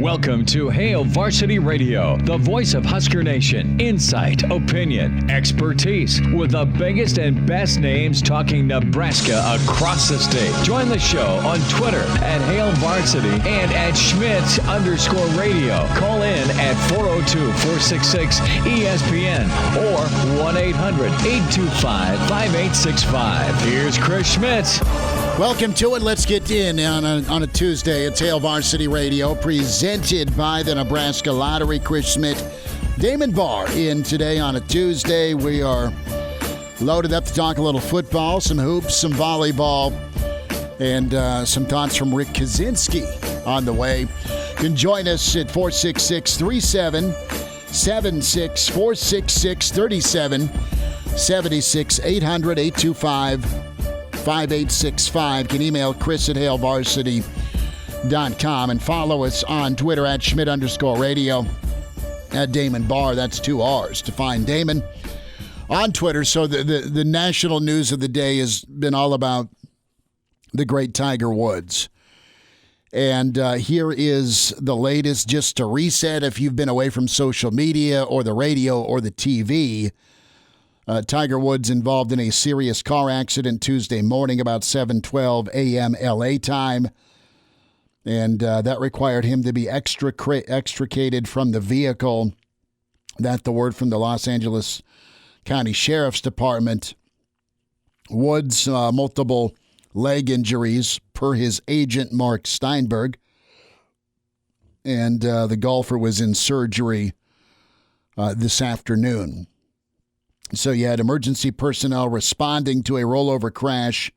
Welcome to Hail Varsity Radio, the voice of Husker Nation. Insight, opinion, expertise, with the biggest and best names talking Nebraska across the state. Join the show on Twitter at Hail Varsity and at Schmidt_radio. Call in at 402-466-ESPN or 1-800-825-5865. Here's Chris Schmidt. Welcome to it. Let's get in on a Tuesday. It's Hail Varsity Radio, presented by the Nebraska Lottery. Chris Schmidt, Damon, Barr in today on a Tuesday. We are loaded up to talk a little football, some hoops, some volleyball, and some thoughts from Rick Kaczenski on the way. You can join us at 466-3776, 466-3776, 800-825-5865. Can email Chris at hailvarsity.com and follow us on Twitter at Schmidt_radio, at Damon Barr. That's 2 R's to find Damon on Twitter. So the national news of the day has been all about the great Tiger Woods. And here is the latest, just to reset if you've been away from social media or the radio or the TV. Tiger Woods involved in a serious car accident Tuesday morning about 7:12 a.m. L.A. time. And that required him to be extricated from the vehicle. That's the word from the Los Angeles County Sheriff's Department. Woods, multiple leg injuries per his agent, Mark Steinberg. And the golfer was in surgery this afternoon. So you had emergency personnel responding to a rollover crash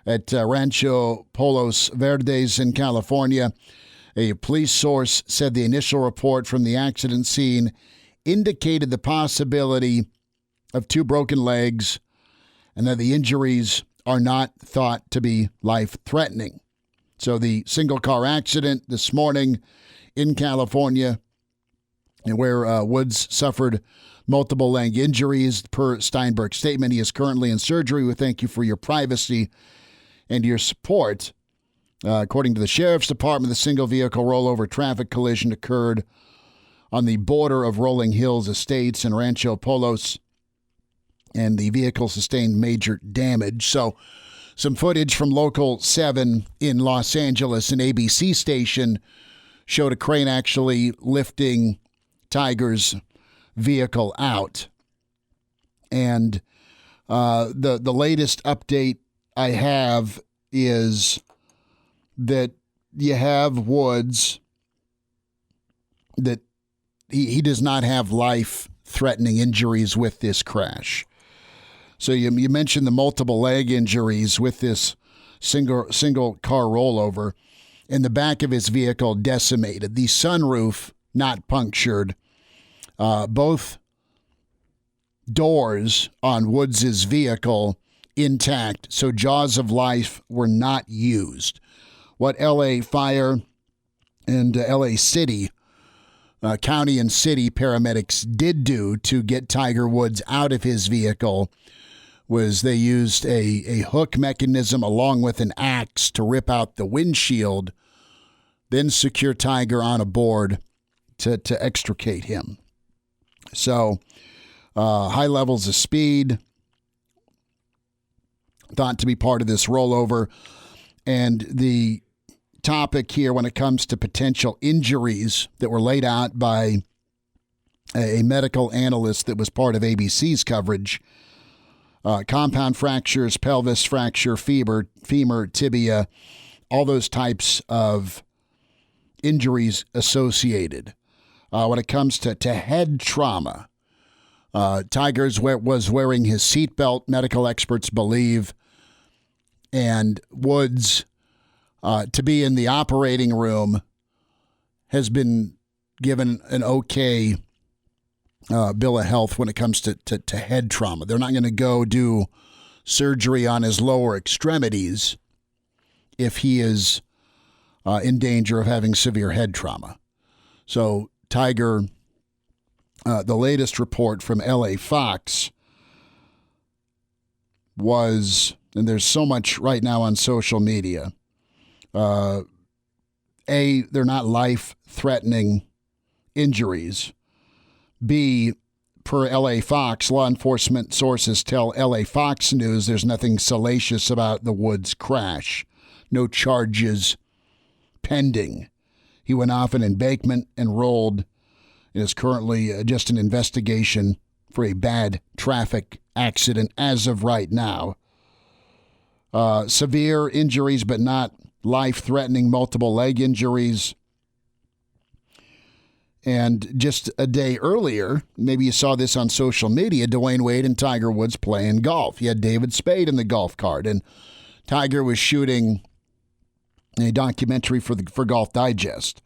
at Rancho Palos Verdes in California. A police source said the initial report from the accident scene indicated the possibility of 2 broken legs and that the injuries are not thought to be life-threatening. So the single-car accident this morning in California, where Woods suffered multiple leg injuries. Per Steinberg's statement, he is currently in surgery. We thank you for your privacy and your support. According to the Sheriff's Department, the single vehicle rollover traffic collision occurred on the border of Rolling Hills Estates and Rancho Palos, and the vehicle sustained major damage. So some footage from Local 7 in Los Angeles, an ABC station, showed a crane actually lifting Tiger's vehicle out. And the latest update I have is that you have Woods, that he does not have life-threatening injuries with this crash. So you mentioned the multiple leg injuries with this single car rollover, and the back of his vehicle decimated. The sunroof not punctured. Both doors on Woods' vehicle intact, so jaws of life were not used. What L.A. Fire and L.A. City, county and city paramedics did do to get Tiger Woods out of his vehicle was they used a hook mechanism along with an axe to rip out the windshield, then secure Tiger on a board to extricate him. So, high levels of speed thought to be part of this rollover. And the topic here when it comes to potential injuries that were laid out by a medical analyst that was part of ABC's coverage, compound fractures, pelvis fracture, femur, tibia, all those types of injuries associated. When it comes to head trauma, Tiger was wearing his seatbelt, medical experts believe, and Woods, to be in the operating room, has been given an okay bill of health when it comes to head trauma. They're not going to go do surgery on his lower extremities if he is in danger of having severe head trauma. So Tiger, the latest report from LA Fox was, and there's so much right now on social media, A, they're not life-threatening injuries. B, per LA Fox, law enforcement sources tell LA Fox News there's nothing salacious about the Woods crash. No charges pending. He went off an embankment and rolled. It is currently just an investigation for a bad traffic accident as of right now. Severe injuries, but not life-threatening, multiple leg injuries. And just a day earlier, maybe you saw this on social media, Dwayne Wade and Tiger Woods playing golf. He had David Spade in the golf cart, and Tiger was shooting a documentary for Golf Digest.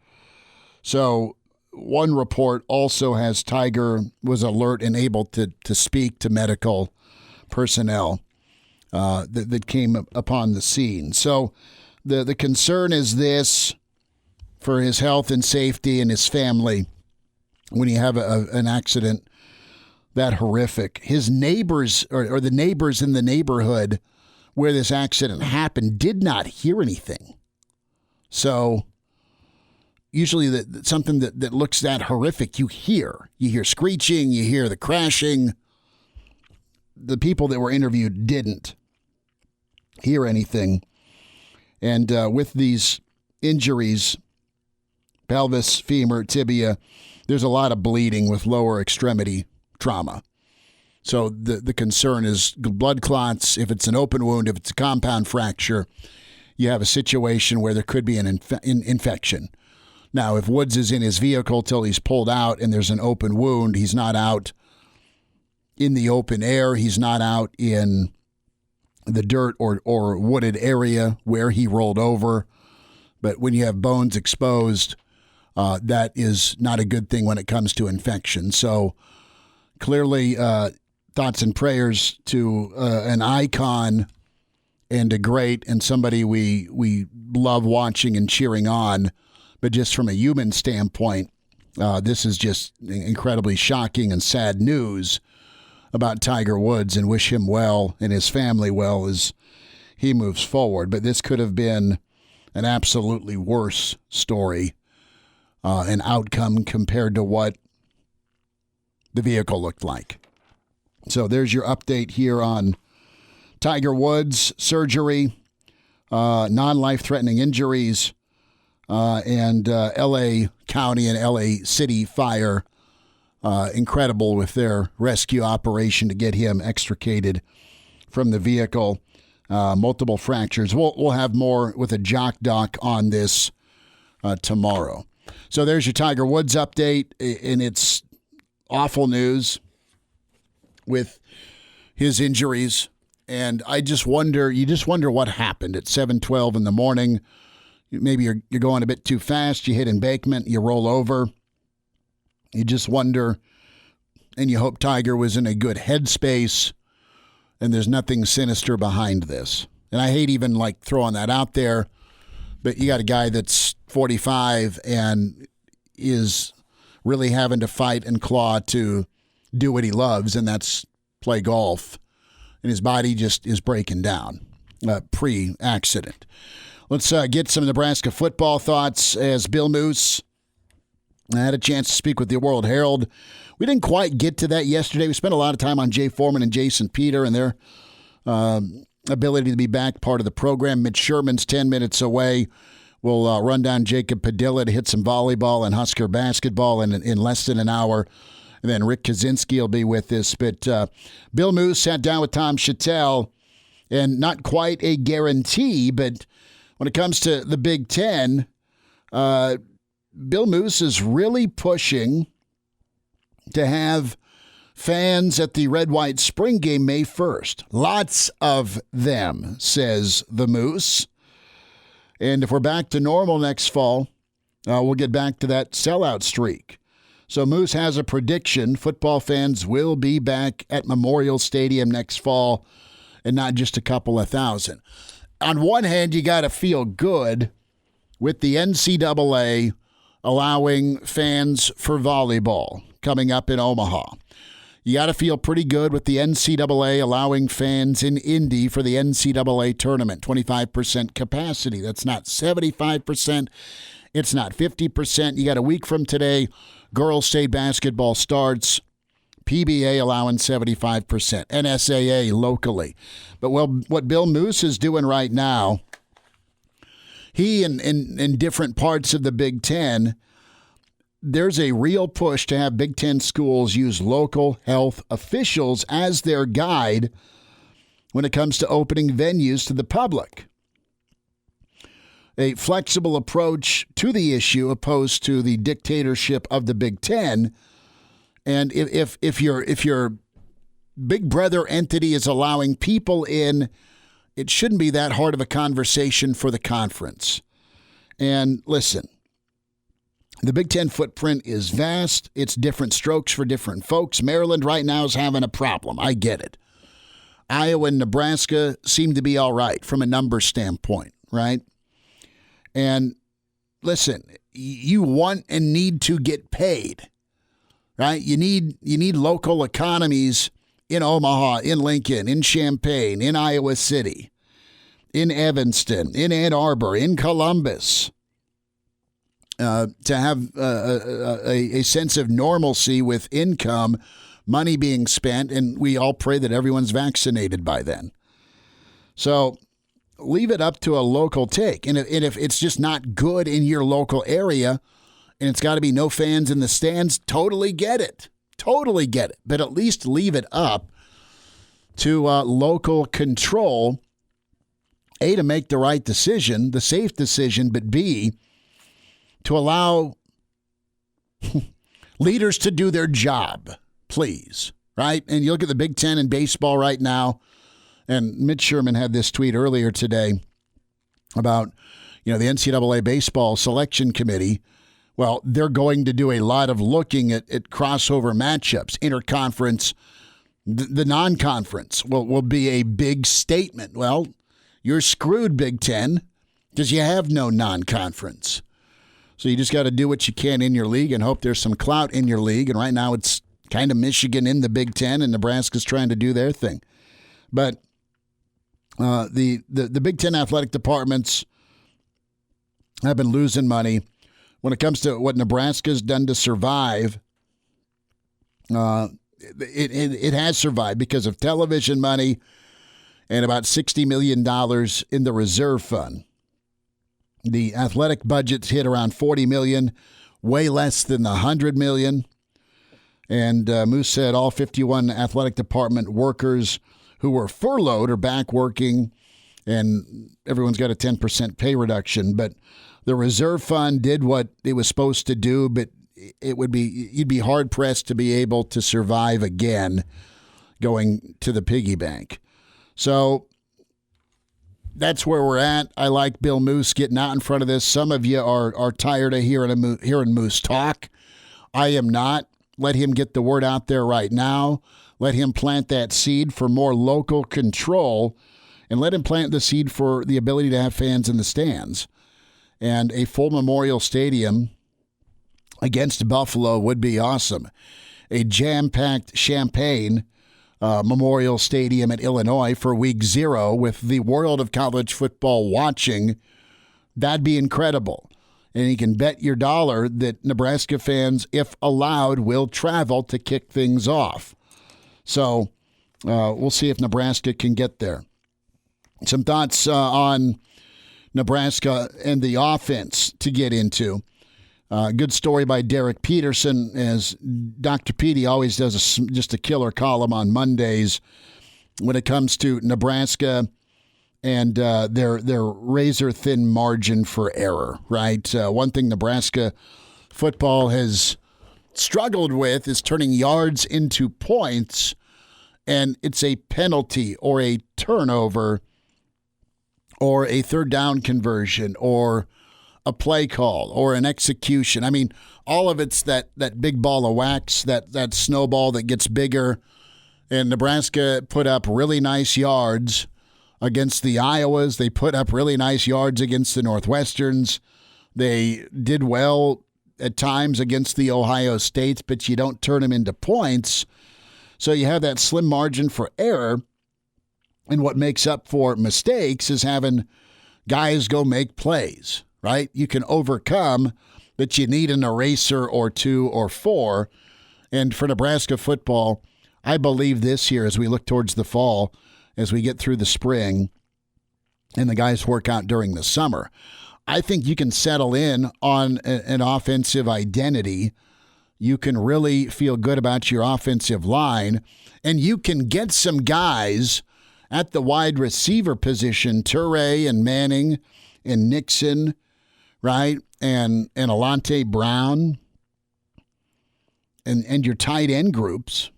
So one report also has Tiger was alert and able to speak to medical personnel that came upon the scene. So the concern is this for his health and safety and his family when you have an accident that horrific. His neighbors or the neighbors in the neighborhood where this accident happened did not hear anything. So usually something that looks that horrific, you hear screeching, you hear the crashing. The people that were interviewed didn't hear anything. And with these injuries, pelvis, femur, tibia, there's a lot of bleeding with lower extremity trauma. So the concern is blood clots. If it's an open wound, if it's a compound fracture, you have a situation where there could be an infection. Now, if Woods is in his vehicle till he's pulled out and there's an open wound, he's not out in the open air. He's not out in the dirt or wooded area where he rolled over. But when you have bones exposed, that is not a good thing when it comes to infection. So clearly, thoughts and prayers to an icon and a great and somebody we love watching and cheering on. But just from a human standpoint, this is just incredibly shocking and sad news about Tiger Woods, and wish him well and his family well as he moves forward. But this could have been an absolutely worse story, an outcome compared to what the vehicle looked like. So there's your update here on Tiger Woods, surgery, non-life-threatening injuries, and L.A. County and L.A. City Fire, incredible with their rescue operation to get him extricated from the vehicle. Multiple fractures. We'll have more with a jock doc on this tomorrow. So there's your Tiger Woods update, and it's awful news with his injuries. And you just wonder what happened at 7:12 in the morning. Maybe you're going a bit too fast. You hit embankment. You roll over. You just wonder, and you hope Tiger was in a good headspace, and there's nothing sinister behind this. And I hate even throwing that out there, but you got a guy that's 45 and is really having to fight and claw to do what he loves, and that's play golf. And his body just is breaking down pre-accident. Let's get some Nebraska football thoughts as Bill Moose. I had a chance to speak with the World Herald. We didn't quite get to that yesterday. We spent a lot of time on Jay Foreman and Jason Peter and their ability to be back part of the program. Mitch Sherman's 10 minutes away. We'll run down Jacob Padilla to hit some volleyball and Husker basketball in less than an hour. And then Rick Kaczenski will be with us. But Bill Moose sat down with Tom Chattel, and not quite a guarantee, but when it comes to the Big Ten, Bill Moose is really pushing to have fans at the Red-White Spring Game May 1st. Lots of them, says the Moose. And if we're back to normal next fall, we'll get back to that sellout streak. So Moose has a prediction. Football fans will be back at Memorial Stadium next fall, and not just a couple of thousand. On one hand, you got to feel good with the NCAA allowing fans for volleyball coming up in Omaha. You got to feel pretty good with the NCAA allowing fans in Indy for the NCAA tournament, 25% capacity. That's not 75%. It's not 50%. You got a week from today. Girls state basketball starts. PBA allowing 75%. NSAA locally. But what Bill Moose is doing right now, he in different parts of the Big Ten, there's a real push to have Big Ten schools use local health officials as their guide when it comes to opening venues to the public. A flexible approach to the issue opposed to the dictatorship of the Big Ten. And if your big brother entity is allowing people in, it shouldn't be that hard of a conversation for the conference. And listen, the Big Ten footprint is vast. It's different strokes for different folks. Maryland right now is having a problem. I get it. Iowa and Nebraska seem to be all right from a numbers standpoint, right? And listen, you want and need to get paid, right? You need local economies in Omaha, in Lincoln, in Champaign, in Iowa City, in Evanston, in Ann Arbor, in Columbus, to have a sense of normalcy with income, money being spent, and we all pray that everyone's vaccinated by then. So leave it up to a local take. And if it's just not good in your local area and it's got to be no fans in the stands, totally get it. Totally get it. But at least leave it up to local control, A, to make the right decision, the safe decision, but B, to allow leaders to do their job, please, right? And you look at the Big Ten in baseball right now, and Mitch Sherman had this tweet earlier today about, the NCAA baseball selection committee. Well, they're going to do a lot of looking at crossover matchups, interconference. The non-conference will be a big statement. Well, you're screwed, Big Ten, because you have no non-conference. So you just got to do what you can in your league and hope there's some clout in your league. And right now it's kind of Michigan in the Big Ten, and Nebraska's trying to do their thing. But the Big Ten athletic departments have been losing money. When it comes to what Nebraska's done to survive, it has survived because of television money and about $60 million in the reserve fund. The athletic budget's hit around $40 million, way less than the $100 million. And Moose said all 51 athletic department workers who were furloughed are back working, and everyone's got a 10% pay reduction. But the reserve fund did what it was supposed to do, but you'd be hard pressed to be able to survive again going to the piggy bank. So that's where we're at. I like Bill Moose getting out in front of this. Some of you are tired of hearing Moose talk. I am not. Let him get the word out there right now. Let him plant that seed for more local control, and let him plant the seed for the ability to have fans in the stands. And a full Memorial Stadium against Buffalo would be awesome. A jam-packed Champaign Memorial Stadium in Illinois for Week 0 with the world of college football watching, that'd be incredible. And you can bet your dollar that Nebraska fans, if allowed, will travel to kick things off. So we'll see if Nebraska can get there. Some thoughts on Nebraska and the offense to get into. Good story by Derek Peterson, as Dr. Petey always does just a killer column on Mondays when it comes to Nebraska and their razor-thin margin for error, right? One thing Nebraska football has struggled with is turning yards into points, and it's a penalty or a turnover or a third down conversion or a play call or an execution. I mean, all of it's that big ball of wax, that snowball that gets bigger. And Nebraska put up really nice yards against the Iowas. They put up really nice yards against the Northwesterns. They did well at times against the Ohio States, but you don't turn them into points. So you have that slim margin for error. And what makes up for mistakes is having guys go make plays, right? You can overcome, but you need an eraser or 2 or 4. And for Nebraska football, I believe this year as we look towards the fall, as we get through the spring and the guys work out during the summer, I think you can settle in on an offensive identity. You can really feel good about your offensive line, and you can get some guys at the wide receiver position, Turay and Manning and Nixon, right? And Alante Brown and your tight end groups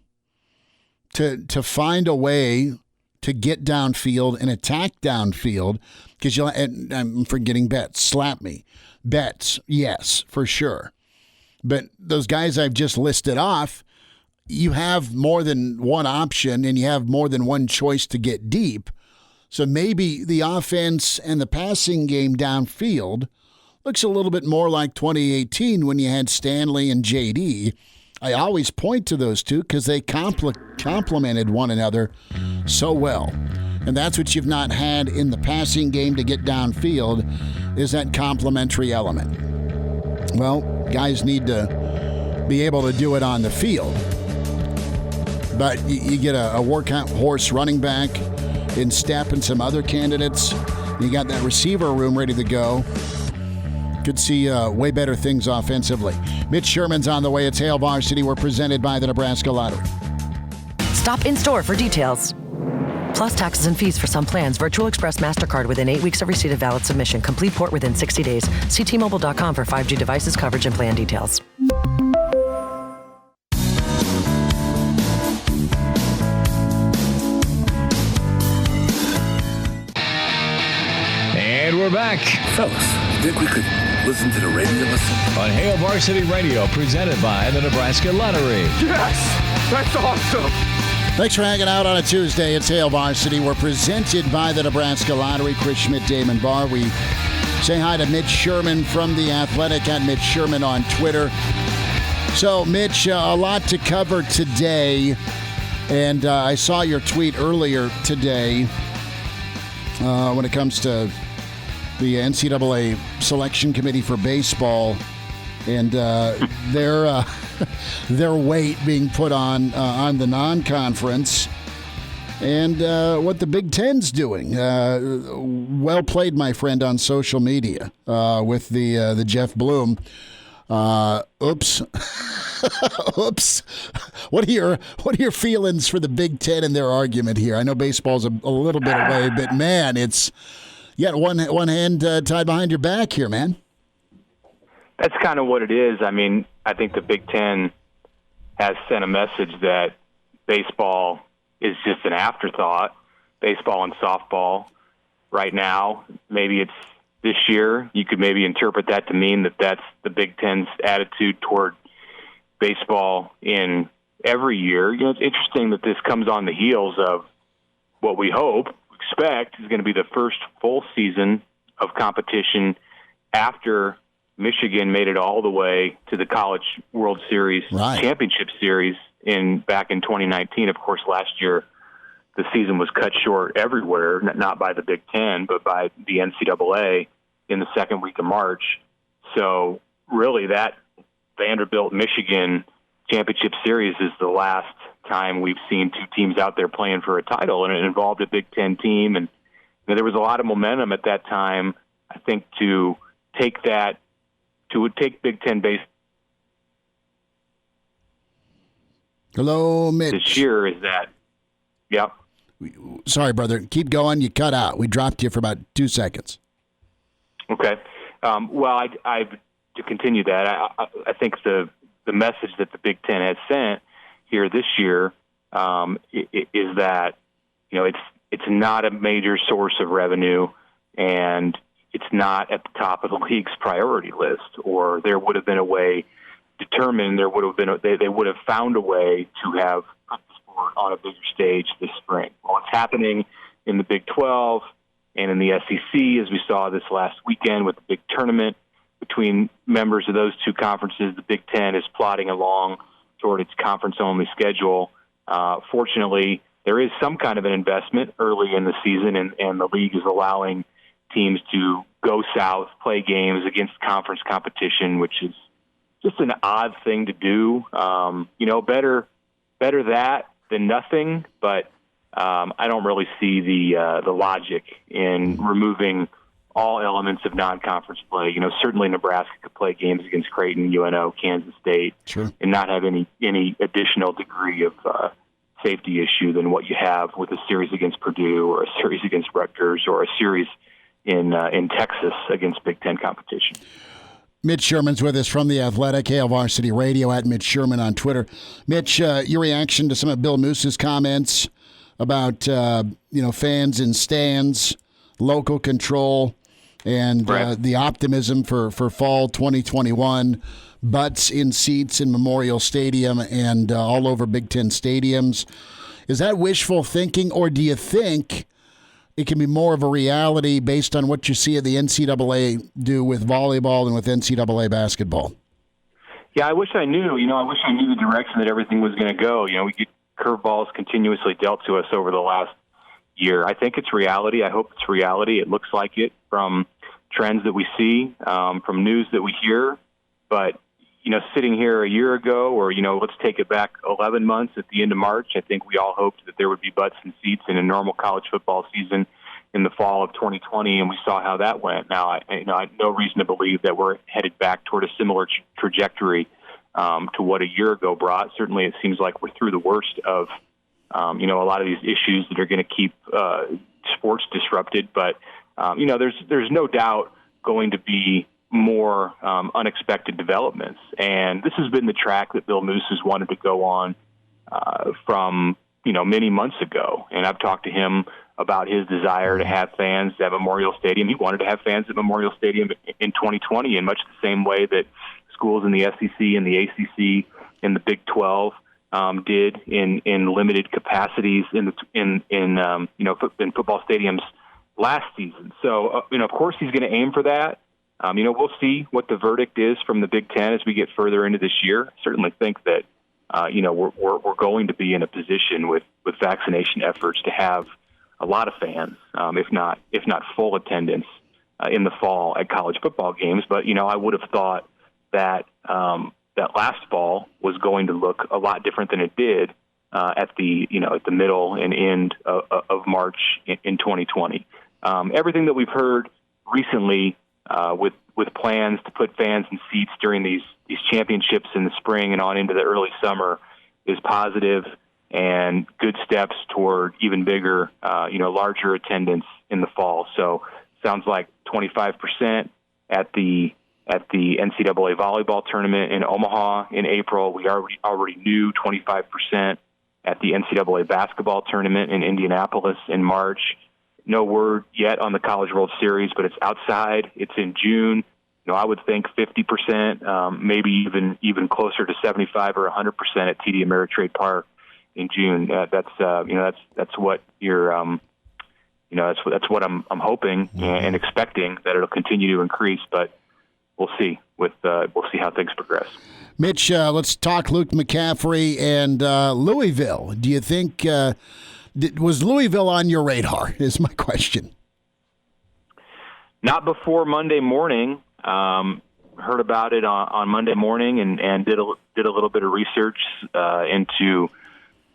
to find a way to get downfield and attack downfield, because I'm forgetting Betts. Slap me. Betts, yes, for sure. But those guys I've just listed off, you have more than one option and you have more than one choice to get deep. So maybe the offense and the passing game downfield looks a little bit more like 2018 when you had Stanley and JD. I always point to those two because they complemented one another so well. And that's what you've not had in the passing game to get downfield, is that complementary element. Well, guys need to be able to do it on the field. But you get a workout horse running back in Step and some other candidates. You got that receiver room ready to go. Could see way better things offensively. Mitch Sherman's on the way. It's Hail Varsity. We're presented by the Nebraska Lottery. Stop in store for details. Plus taxes and fees for some plans. Virtual Express MasterCard within 8 weeks of receipt of valid submission. Complete port within 60 days. See T-Mobile.com for 5G devices, coverage, and plan details. And we're back Fellas, think we could listen to the radio on Hail Varsity Radio, presented by the Nebraska Lottery. Yes! That's awesome! Thanks for hanging out on a Tuesday. It's Hail Varsity. We're presented by the Nebraska Lottery. Chris Schmidt, Damon, Barr. We say hi to Mitch Sherman from The Athletic at Mitch Sherman on Twitter. So, Mitch, a lot to cover today. And I saw your tweet earlier today when it comes to the NCAA Selection Committee for Baseball and their weight being put on the non-conference, and what the Big Ten's doing. Well played, my friend, on social media with the Jeff Bloom. Oops. Oops. What are your feelings for the Big Ten and their argument here? I know baseball's a little bit away, but man, it's you got one hand tied behind your back here, man. That's kind of what it is. I mean, I think the Big Ten has sent a message that baseball is just an afterthought. Baseball and softball right now, maybe it's this year. You could maybe interpret that to mean that that's the Big Ten's attitude toward baseball in every year. You know, it's interesting that this comes on the heels of what we expect is going to be the first full season of competition after Michigan made it all the way to the College World Series Championship Series back in 2019. Of course, last year the season was cut short everywhere, not by the Big Ten, but by the NCAA in the second week of March. So really that Vanderbilt-Michigan Championship Series is the last time we've seen two teams out there playing for a title, and it involved a Big Ten team. And there was a lot of momentum at that time, I think, to take Big Ten base. Hello, Mitch. This year is that, yep. Sorry, brother. Keep going. You cut out. We dropped you for about 2 seconds. Okay. Well, to continue that, I think the message that the Big Ten has sent here this year is that, you know, it's not a major source of revenue, and it's not at the top of the league's priority list, or there would have been a way determined, they would have found a way to have put the sport on a bigger stage this spring. Well, it's happening in the Big 12 and in the SEC, as we saw this last weekend with the big tournament between members of those two conferences. The Big Ten is plodding along toward its conference-only schedule. Fortunately, there is some kind of an investment early in the season, and the league is allowing teams to go south, play games against conference competition, which is just an odd thing to do. Better that than nothing, but I don't really see the logic in removing all elements of non-conference play. Certainly Nebraska could play games against Creighton, UNO, Kansas State, sure, and not have any additional degree of safety issue than what you have with a series against Purdue or a series against Rutgers or a series in Texas against Big Ten competition. Mitch Sherman's with us from The Athletic, Hail Varsity Radio, at Mitch Sherman on Twitter. Mitch, your reaction to some of Bill Moose's comments about fans in stands, local control, and the optimism for fall 2021, butts in seats in Memorial Stadium and all over Big Ten stadiums. Is that wishful thinking, or do you think it can be more of a reality based on what you see at the NCAA do with volleyball and with NCAA basketball? Yeah, I wish I knew. I wish I knew the direction that everything was going to go. We get curveballs continuously dealt to us over the last year. I think it's reality. I hope it's reality. It looks like it from trends that we see, from news that we hear. But, sitting here a year ago, or, let's take it back 11 months at the end of March, I think we all hoped that there would be butts and seats in a normal college football season in the fall of 2020, and we saw how that went. Now, I have no reason to believe that we're headed back toward a similar trajectory to what a year ago brought. Certainly, it seems like we're through the worst of, a lot of these issues that are going to keep sports disrupted. But, there's no doubt going to be more unexpected developments. And this has been the track that Bill Moose has wanted to go on from, many months ago. And I've talked to him about his desire to have fans at Memorial Stadium. He wanted to have fans at Memorial Stadium in 2020 in much the same way that schools in the SEC and the ACC and the Big 12 did in limited capacities in football stadiums last season. So, of course he's going to aim for that. We'll see what the verdict is from the Big Ten as we get further into this year. I certainly think that, we're going to be in a position with vaccination efforts to have a lot of fans, if not full attendance in the fall at college football games. But, I would have thought that that last fall was going to look a lot different than it did at the middle and end of March in 2020. Everything that we've heard recently with plans to put fans in seats during these championships in the spring and on into the early summer is positive and good steps toward even bigger, larger attendance in the fall. So sounds like 25% at the NCAA volleyball tournament in Omaha in April. We already knew 25% at the NCAA basketball tournament in Indianapolis in March. No word yet on the College World Series, but it's outside. It's in June. I would think 50%, maybe even closer to 75 or 100% at TD Ameritrade Park in June. That's what you're, that's what I'm hoping and expecting, that it'll continue to increase. But we'll see. We'll see how things progress. Mitch, let's talk Luke McCaffrey and Louisville. Do you think was Louisville on your radar? Is my question. Not before Monday morning. Heard about it on Monday morning and did a little bit of research into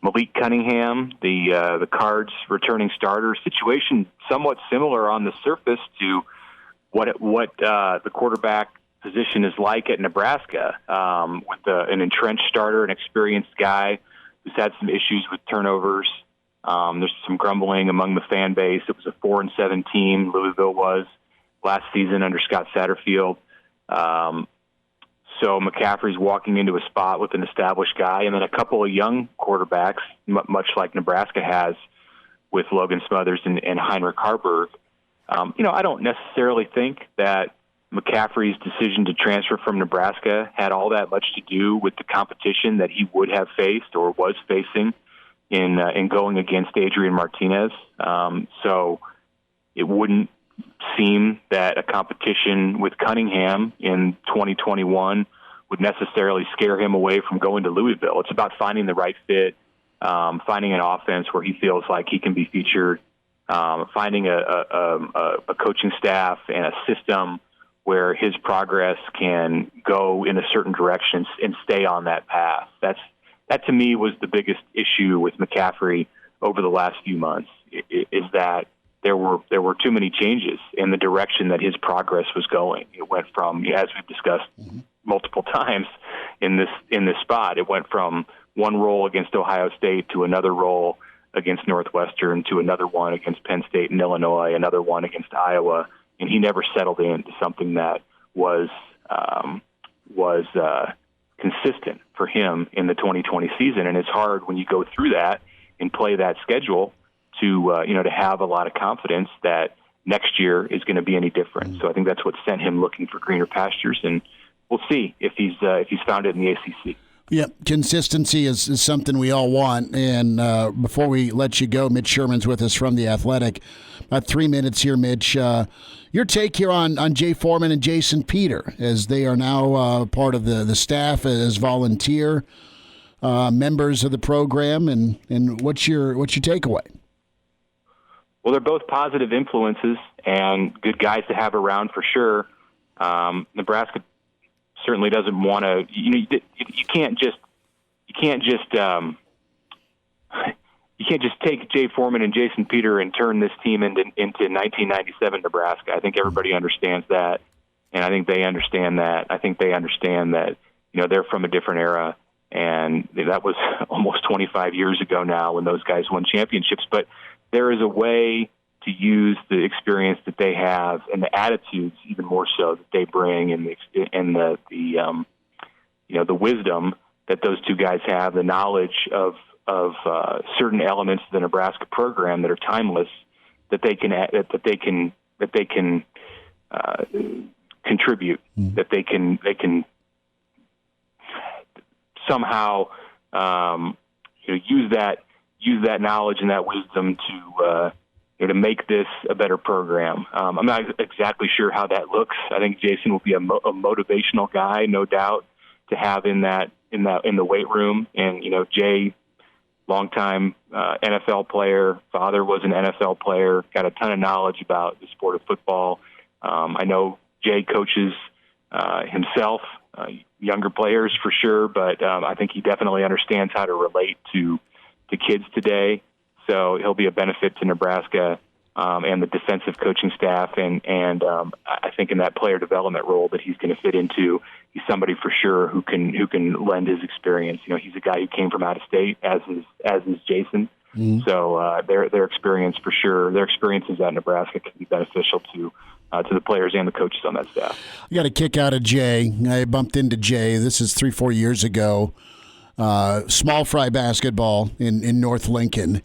Malik Cunningham, the Cards returning starter situation. Somewhat similar on the surface to what the quarterback position is like at Nebraska, with an entrenched starter, an experienced guy who's had some issues with turnovers. There's some grumbling among the fan base. It was a 4-7 team. Louisville was last season under Scott Satterfield. So McCaffrey's walking into a spot with an established guy, and then a couple of young quarterbacks, much like Nebraska has with Logan Smothers and Heinrich Harburg. I don't necessarily think that McCaffrey's decision to transfer from Nebraska had all that much to do with the competition that he would have faced or was facing in going against Adrian Martinez. So it wouldn't seem that a competition with Cunningham in 2021 would necessarily scare him away from going to Louisville. It's about finding the right fit, finding an offense where he feels like he can be featured finding a coaching staff and a system where his progress can go in a certain direction and stay on that path. That to me was the biggest issue with McCaffrey over the last few months, is that there were too many changes in the direction that his progress was going. It went from, as we've discussed multiple times in this spot, it went from one role against Ohio State to another role against Northwestern to another one against Penn State and Illinois, another one against Iowa, and he never settled into something that was consistent for him in the 2020 season. And it's hard when you go through that and play that schedule to have a lot of confidence that next year is going to be any different. So I think that's what sent him looking for greener pastures, and we'll see if he's found it in the ACC. Yeah, consistency is something we all want. And before we let you go, Mitch Sherman's with us from The Athletic. About 3 minutes here, Mitch. Your take here on Jay Foreman and Jason Peter, as they are now part of the staff as volunteer members of the program, and what's your takeaway? Well, they're both positive influences and good guys to have around for sure. Nebraska certainly doesn't want to. You can't just take Jay Foreman and Jason Peter and turn this team into 1997 Nebraska. I think everybody understands that, and I think they understand that. I think they understand that they're from a different era, and that was almost 25 years ago now when those guys won championships. But there is a way to use the experience that they have and the attitudes, even more so, that they bring, and the wisdom that those two guys have, the knowledge of certain elements of the Nebraska program that are timeless, that they can contribute, that they can somehow use that knowledge and that wisdom to make this a better program. I'm not exactly sure how that looks. I think Jason will be a motivational guy, no doubt, to have in the weight room. And Jay, longtime NFL player, father was an NFL player, got a ton of knowledge about the sport of football. I know Jay coaches himself, younger players for sure, but I think he definitely understands how to relate to kids today. So he'll be a benefit to Nebraska and the defensive coaching staff, and I think in that player development role that he's going to fit into, he's somebody for sure who can lend his experience. He's a guy who came from out of state, as is Jason. So their experience for sure, their experiences at Nebraska can be beneficial to the players and the coaches on that staff. I got a kick out of Jay. I bumped into Jay. This is 3-4 years ago. Small fry basketball in North Lincoln,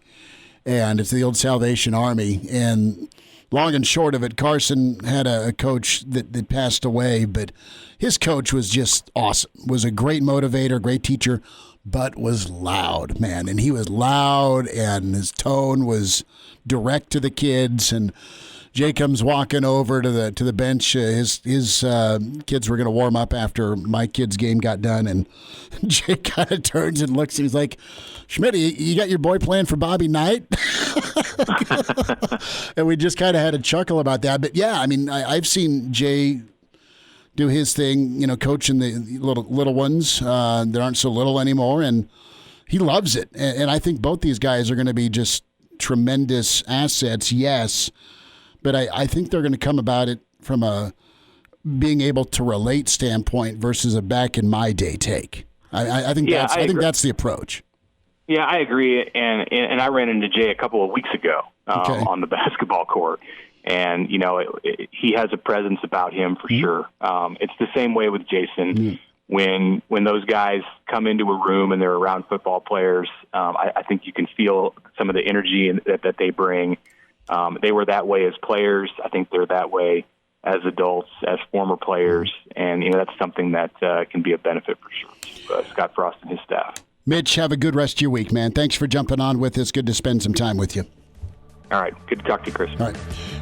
and it's the old Salvation Army. And long and short of it, Carson had a coach that passed away, but his coach was just awesome. Was a great motivator, great teacher, but was loud, man. And he was loud, and his tone was direct to the kids. And Jay comes walking over to the bench. His kids were going to warm up after my kids' game got done, and Jay kind of turns and looks, and he's like, "Schmidt, you got your boy playing for Bobby Knight?" And we just kind of had a chuckle about that. But yeah, I mean, I've seen Jay do his thing, coaching the little ones that aren't so little anymore, and he loves it. And I think both these guys are going to be just tremendous assets. Yes. But I think they're going to come about it from a being able to relate standpoint versus a back in my day take. I think that's the approach. Yeah, I agree. And I ran into Jay a couple of weeks ago on the basketball court, and he has a presence about him for sure. It's the same way with Jason. When those guys come into a room and they're around football players, I think you can feel some of the energy that they bring. They were that way as players. I think they're that way as adults, as former players, and that's something that can be a benefit for sure. Scott Frost and his staff. Mitch, have a good rest of your week, man. Thanks for jumping on with us. Good to spend some time with you. All right. Good to talk to you, Chris. All right.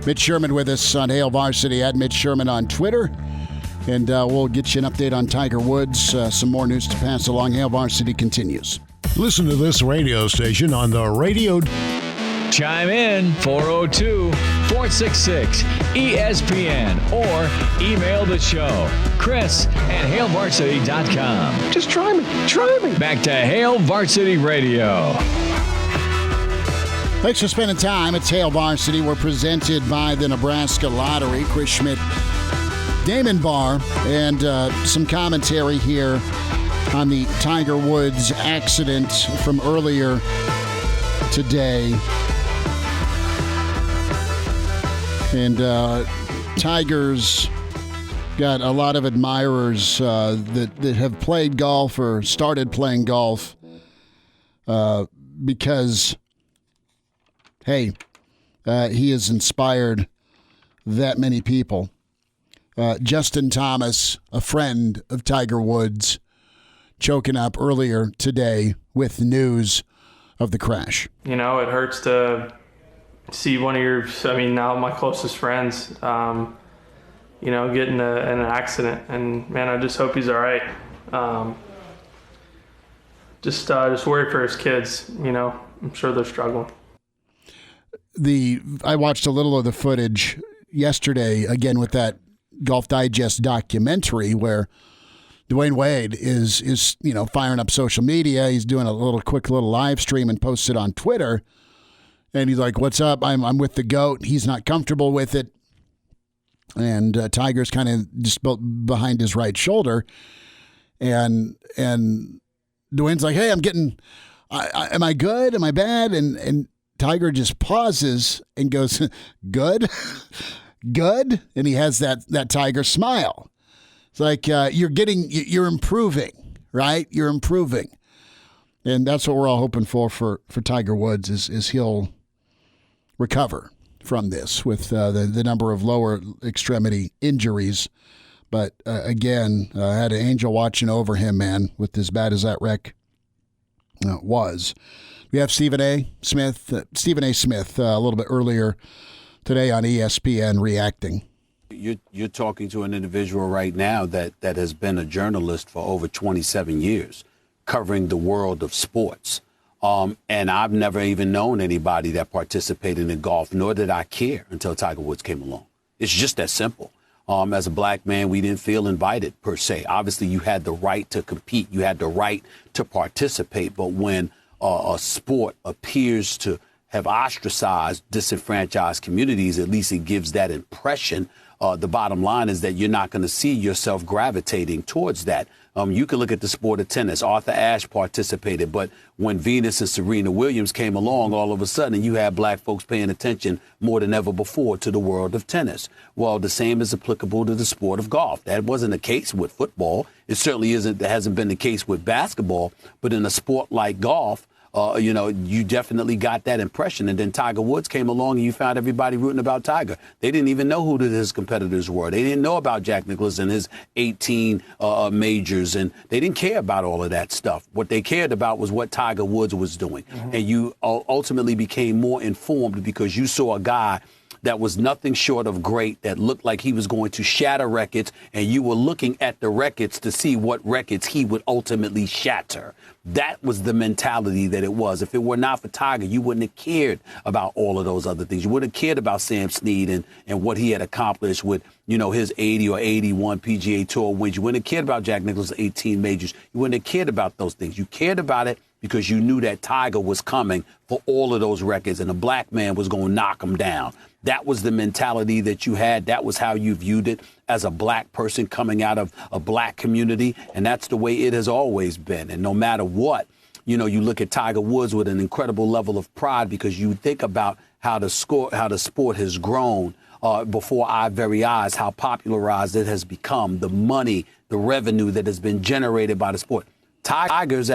Mitch Sherman with us on Hail Varsity, at Mitch Sherman on Twitter. And we'll get you an update on Tiger Woods. Some more news to pass along. Hail Varsity continues. Listen to this radio station on the radio Chime in 402-466-ESPN or email the show, Chris@HailVarsity.com. Just try me. Back to Hail Varsity Radio. Thanks for spending time. It's Hail Varsity. We're presented by the Nebraska Lottery. Chris Schmidt, Damon Barr, and some commentary here on the Tiger Woods accident from earlier today. And Tiger's got a lot of admirers that have played golf or started playing golf because, hey, he has inspired that many people. Justin Thomas, a friend of Tiger Woods, choking up earlier today with news of the crash. You know, it hurts to see one of now my closest friends, get in an accident. And, man, I just hope he's all right. Just worried for his kids, I'm sure they're struggling. I watched a little of the footage yesterday, again, with that Golf Digest documentary where Dwayne Wade is firing up social media. He's doing a quick little live stream and posts it on Twitter. And he's like, "What's up? I'm with the GOAT." He's not comfortable with it. And Tiger's kind of just behind his right shoulder. And Dwayne's like, "Hey, am I good? Am I bad?" And Tiger just pauses and goes, "Good? Good?" And he has that Tiger smile. It's like you're improving, right? You're improving. And that's what we're all hoping for Tiger Woods is he'll recover from this with the number of lower extremity injuries. But again, I had an angel watching over him, man, with as bad as that wreck was. We have Stephen A. Smith a little bit earlier today on ESPN reacting. You're talking to an individual right now that has been a journalist for over 27 years, covering the world of sports. And I've never even known anybody that participated in golf, nor did I care until Tiger Woods came along. It's just that simple. As a black man, we didn't feel invited, per se. Obviously, you had the right to compete. You had the right to participate. But when a sport appears to have ostracized, disenfranchised communities, at least it gives that impression. The bottom line is that you're not going to see yourself gravitating towards that. You can look at the sport of tennis. Arthur Ashe participated, but when Venus and Serena Williams came along, all of a sudden you had black folks paying attention more than ever before to the world of tennis. Well, the same is applicable to the sport of golf. That wasn't the case with football. It certainly hasn't been the case with basketball, but in a sport like golf, you definitely got that impression. And then Tiger Woods came along and you found everybody rooting about Tiger. They didn't even know who his competitors were. They didn't know about Jack Nicklaus and his 18 majors, and they didn't care about all of that stuff. What they cared about was what Tiger Woods was doing. Mm-hmm. And you ultimately became more informed because you saw a guy that was nothing short of great, that looked like he was going to shatter records, and you were looking at the records to see what records he would ultimately shatter. That was the mentality that it was. If it were not for Tiger, you wouldn't have cared about all of those other things. You wouldn't have cared about Sam Snead and what he had accomplished with, his 80 or 81 PGA Tour wins. You wouldn't have cared about Jack Nicklaus' 18 majors. You wouldn't have cared about those things. You cared about it because you knew that Tiger was coming for all of those records and a black man was going to knock him down. That was the mentality that you had. That was how you viewed it as a black person coming out of a black community. And that's the way it has always been. And no matter what, you look at Tiger Woods with an incredible level of pride because you think about how the sport has grown before our very eyes, how popularized it has become, the money, the revenue that has been generated by the sport. Tiger's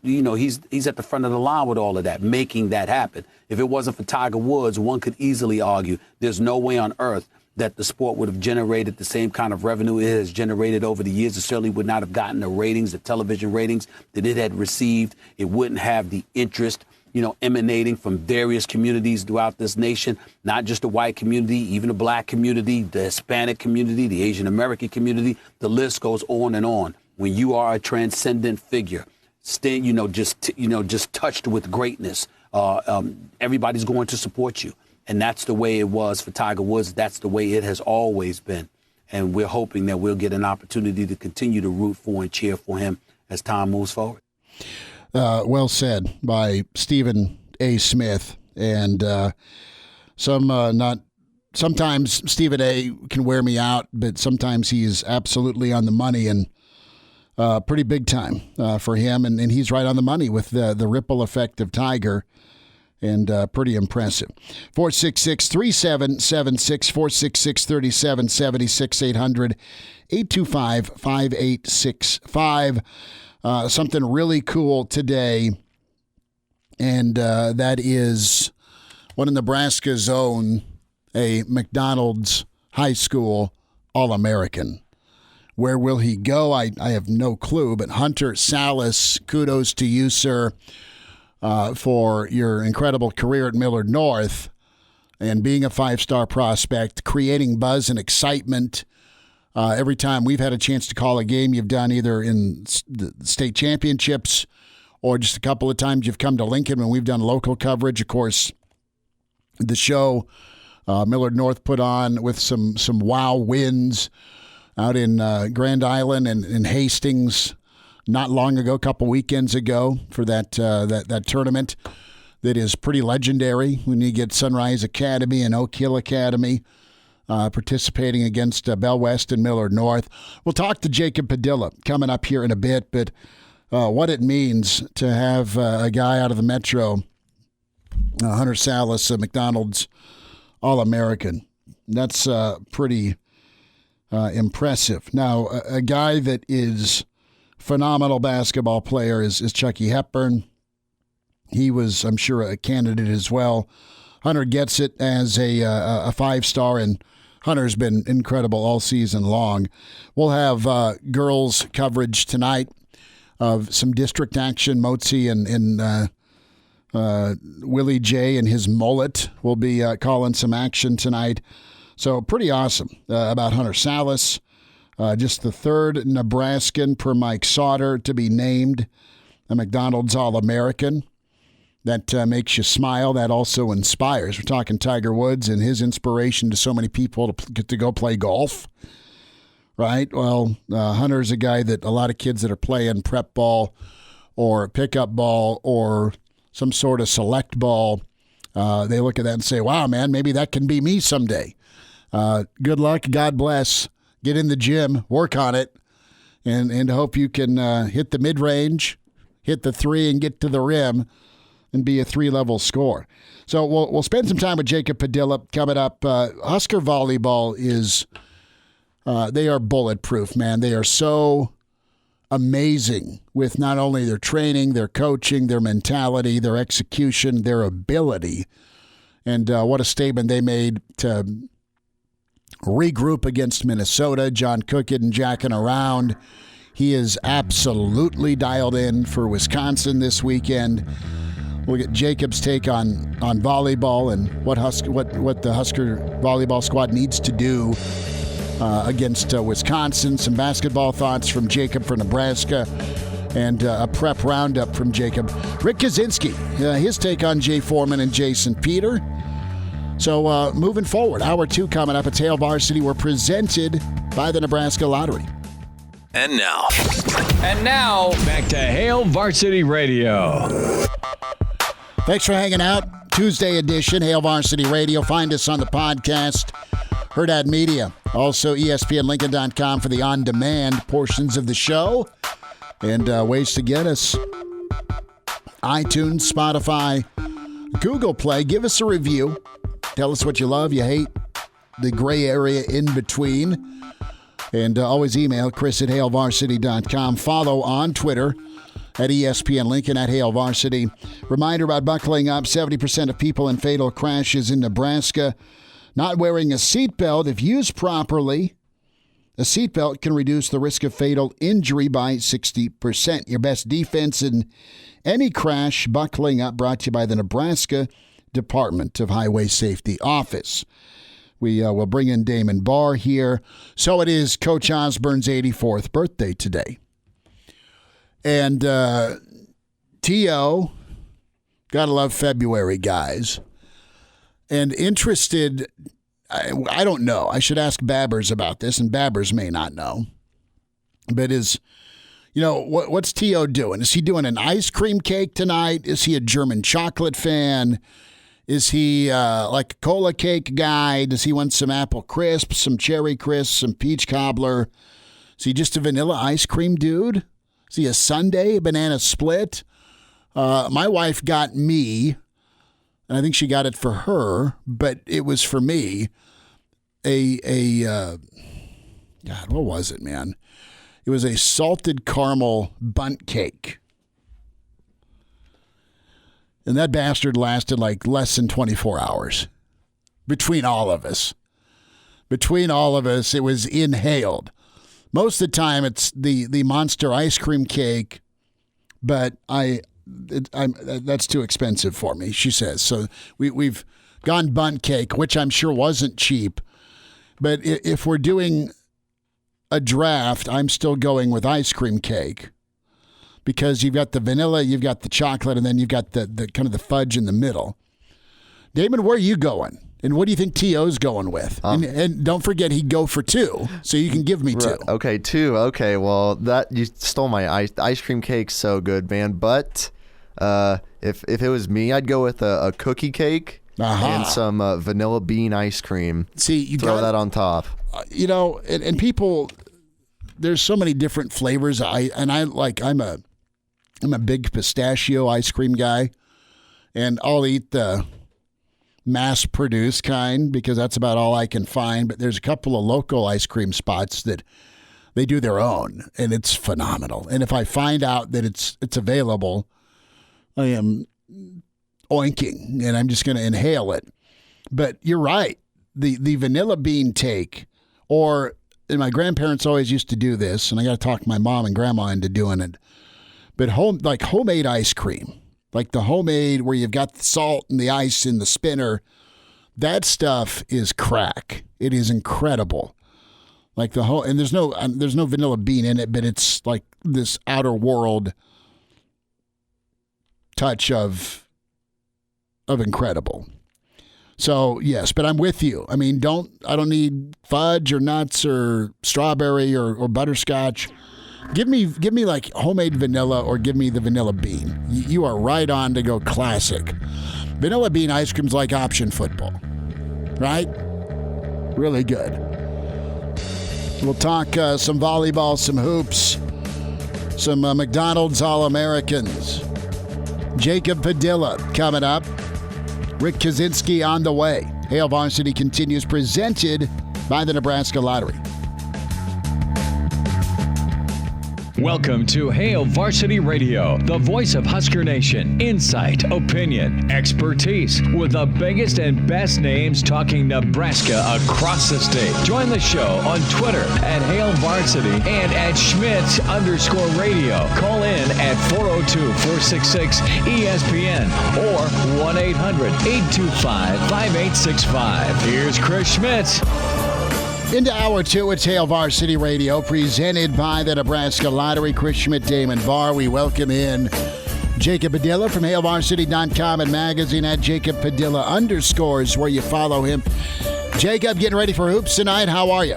he's at the front of the line with all of that, making that happen. If it wasn't for Tiger Woods, one could easily argue there's no way on earth that the sport would have generated the same kind of revenue it has generated over the years. It certainly would not have gotten the ratings, the television ratings that it had received. It wouldn't have the interest, emanating from various communities throughout this nation, not just the white community, even the black community, the Hispanic community, the Asian American community. The list goes on and on. When you are a transcendent figure, just touched with greatness, everybody's going to support you. And that's the way it was for Tiger Woods. That's the way it has always been. And we're hoping that we'll get an opportunity to continue to root for and cheer for him as time moves forward. Well said by Stephen A. Smith. And sometimes Stephen A. can wear me out, but sometimes he's absolutely on the money and pretty big time for him. And he's right on the money with the ripple effect of Tiger. And pretty impressive. 466-3776, 466-3776, 800-825-5865. Something really cool today, and that is one of Nebraska's own, a McDonald's high school All-American. Where will he go? I have no clue, but Hunter Salas, kudos to you, sir. For your incredible career at Millard North and being a five-star prospect, creating buzz and excitement. Every time we've had a chance to call a game you've done either in the state championships or just a couple of times you've come to Lincoln when we've done local coverage. Of course, the show Millard North put on with some wow wins out in Grand Island and in Hastings not long ago, a couple weekends ago, for that tournament that is pretty legendary when you get Sunrise Academy and Oak Hill Academy participating against Bell West and Millard North. We'll talk to Jacob Padilla coming up here in a bit, but what it means to have a guy out of the Metro, Hunter Salas, a McDonald's All-American, that's pretty impressive. Now, a guy that is phenomenal basketball player is Chucky Hepburn. He was, I'm sure, a candidate as well. Hunter gets it as a five-star, and Hunter's been incredible all season long. We'll have girls coverage tonight of some district action. Motzi and Willie J and his mullet will be calling some action tonight. So pretty awesome about Hunter Salas. Just the third Nebraskan per Mike Sauter to be named a McDonald's All-American. That makes you smile. That also inspires. We're talking Tiger Woods and his inspiration to so many people to get to go play golf, right? Well, Hunter's a guy that a lot of kids that are playing prep ball or pickup ball or some sort of select ball, they look at that and say, wow, man, maybe that can be me someday. Good luck. God bless. Get in the gym, work on it, and hope you can hit the mid-range, hit the three, and get to the rim and be a three-level scorer. So we'll spend some time with Jacob Padilla coming up. Husker volleyball is they are bulletproof, man. They are so amazing with not only their training, their coaching, their mentality, their execution, their ability. And what a statement they made to regroup against Minnesota. John Cook isn't jacking around. He is absolutely dialed in for Wisconsin this weekend. We'll get Jacob's take on volleyball and what the Husker volleyball squad needs to do against Wisconsin. Some basketball thoughts from Jacob for Nebraska, and a prep roundup from Jacob. Rick Kaczenski, his take on Jay Foreman and Jason Peter. So moving forward, hour two coming up at Hail Varsity. We're presented by the Nebraska Lottery. And now, back to Hail Varsity Radio. Thanks for hanging out. Tuesday edition, Hail Varsity Radio. Find us on the podcast, Hurrdat Media. Also, ESPNLincoln.com for the on-demand portions of the show. And ways to get us. iTunes, Spotify, Google Play. Give us a review. Tell us what you love, you hate, the gray area in between. And always email Chris@HailVarsity.com. Follow on Twitter at ESPN Lincoln at Hail Varsity. Reminder about buckling up. 70% of people in fatal crashes in Nebraska not wearing a seatbelt. If used properly, a seatbelt can reduce the risk of fatal injury by 60%. Your best defense in any crash, buckling up, brought to you by the Nebraska Department of Highway Safety Office. We will bring in Damon Barr here. So it is Coach Osborne's 84th birthday today. And T.O. Gotta love February, guys. And interested, I don't know. I should ask Babbers about this, and Babbers may not know. But what's T.O. doing? Is he doing an ice cream cake tonight? Is he a German chocolate fan? Is he like a cola cake guy? Does he want some apple crisp, some cherry crisp, some peach cobbler? Is he just a vanilla ice cream dude? Is he a sundae, banana split? My wife got me, and I think she got it for her, but it was for me, God, what was it, man? It was a salted caramel bundt cake. And that bastard lasted like less than 24 hours. Between all of us, it was inhaled. Most of the time, it's the Monster ice cream cake, but that's too expensive for me, she says. So we've gone bundt cake, which I'm sure wasn't cheap. But if we're doing a draft, I'm still going with ice cream cake because you've got the vanilla, you've got the chocolate, and then you've got the kind of the fudge in the middle. Damon, where are you going? And what do you think T.O.'s going with? And don't forget, he'd go for 2, so you can give me 2. Okay, 2. Okay, well, you stole my ice cream cake. So good, man. But if it was me, I'd go with a cookie cake and some vanilla bean ice cream. See, you throw that on top. And people, there's so many different flavors. I'm a big pistachio ice cream guy, and I'll eat the mass-produced kind because that's about all I can find. But there's a couple of local ice cream spots that they do their own, and it's phenomenal. And if I find out that it's available, I am oinking, and I'm just going to inhale it. But you're right. The vanilla bean take, and my grandparents always used to do this, and I got to talk my mom and grandma into doing it. But homemade ice cream, like the homemade where you've got the salt and the ice in the spinner, that stuff is crack. It is incredible. Like and there's no vanilla bean in it, but it's like this outer world touch of incredible. So yes, but I'm with you. I mean, I don't need fudge or nuts or strawberry or butterscotch. Give me like homemade vanilla or give me the vanilla bean. You are right on to go classic. Vanilla bean ice cream's like option football, right? Really good. We'll talk some volleyball, some hoops, some McDonald's All-Americans. Jacob Padilla coming up. Rick Kaczenski on the way. Hail Varsity continues, presented by the Nebraska Lottery. Welcome to Hail Varsity Radio, the voice of Husker Nation. Insight, opinion, expertise, with the biggest and best names talking Nebraska across the state. Join the show on Twitter at Hail Varsity and at Schmidt_radio. Call in at 402-466-ESPN or 1-800-825-5865. Here's Chris Schmidt. Into Hour 2, it's Hail Varsity Radio, presented by the Nebraska Lottery. Chris Schmidt, Damon, Barr. We welcome in Jacob Padilla from HailVarsity.com and magazine at Jacob Padilla _ where you follow him. Jacob, getting ready for hoops tonight. How are you?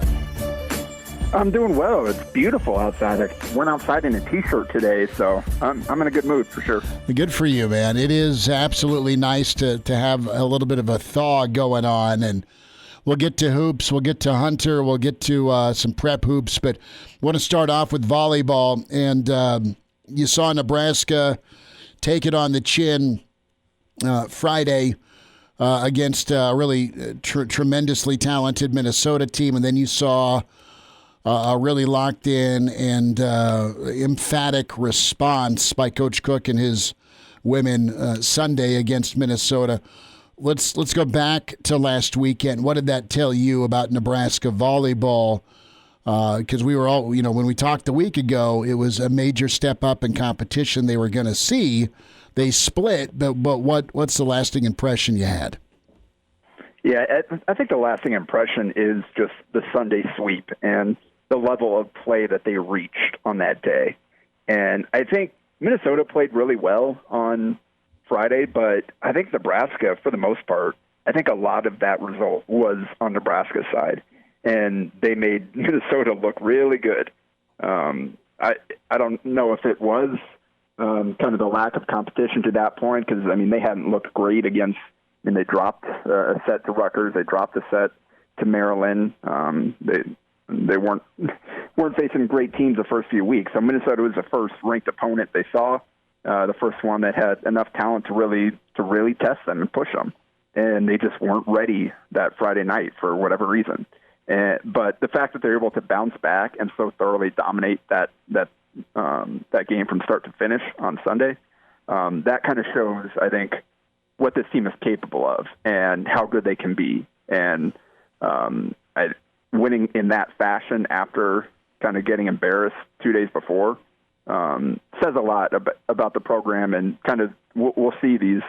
I'm doing well. It's beautiful outside. I went outside in a T-shirt today, so I'm in a good mood for sure. Good for you, man. It is absolutely nice to have a little bit of a thaw going on, and we'll get to hoops. We'll get to Hunter. We'll get to some prep hoops. But I want to start off with volleyball. And you saw Nebraska take it on the chin Friday against a really tremendously talented Minnesota team. And then you saw a really locked in and emphatic response by Coach Cook and his women Sunday against Minnesota. Let's go back to last weekend. What did that tell you about Nebraska volleyball? Because we were all, when we talked a week ago, it was a major step up in competition they were going to see. They split, but what's the lasting impression you had? Yeah, I think the lasting impression is just the Sunday sweep and the level of play that they reached on that day. And I think Minnesota played really well on Friday, but I think Nebraska, for the most part, I think a lot of that result was on Nebraska's side, and they made Minnesota look really good. I don't know if it was kind of the lack of competition to that point, because, I mean, they hadn't looked great against, and they dropped a set to Rutgers. They dropped a set to Maryland. They weren't facing great teams the first few weeks. So Minnesota was the first ranked opponent they saw, the first one that had enough talent to really test them and push them. And they just weren't ready that Friday night for whatever reason. But the fact that they're able to bounce back and so thoroughly dominate that game from start to finish on Sunday, that kind of shows, I think, what this team is capable of and how good they can be. And winning in that fashion after kind of getting embarrassed 2 days before says a lot about the program, and kind of we'll see these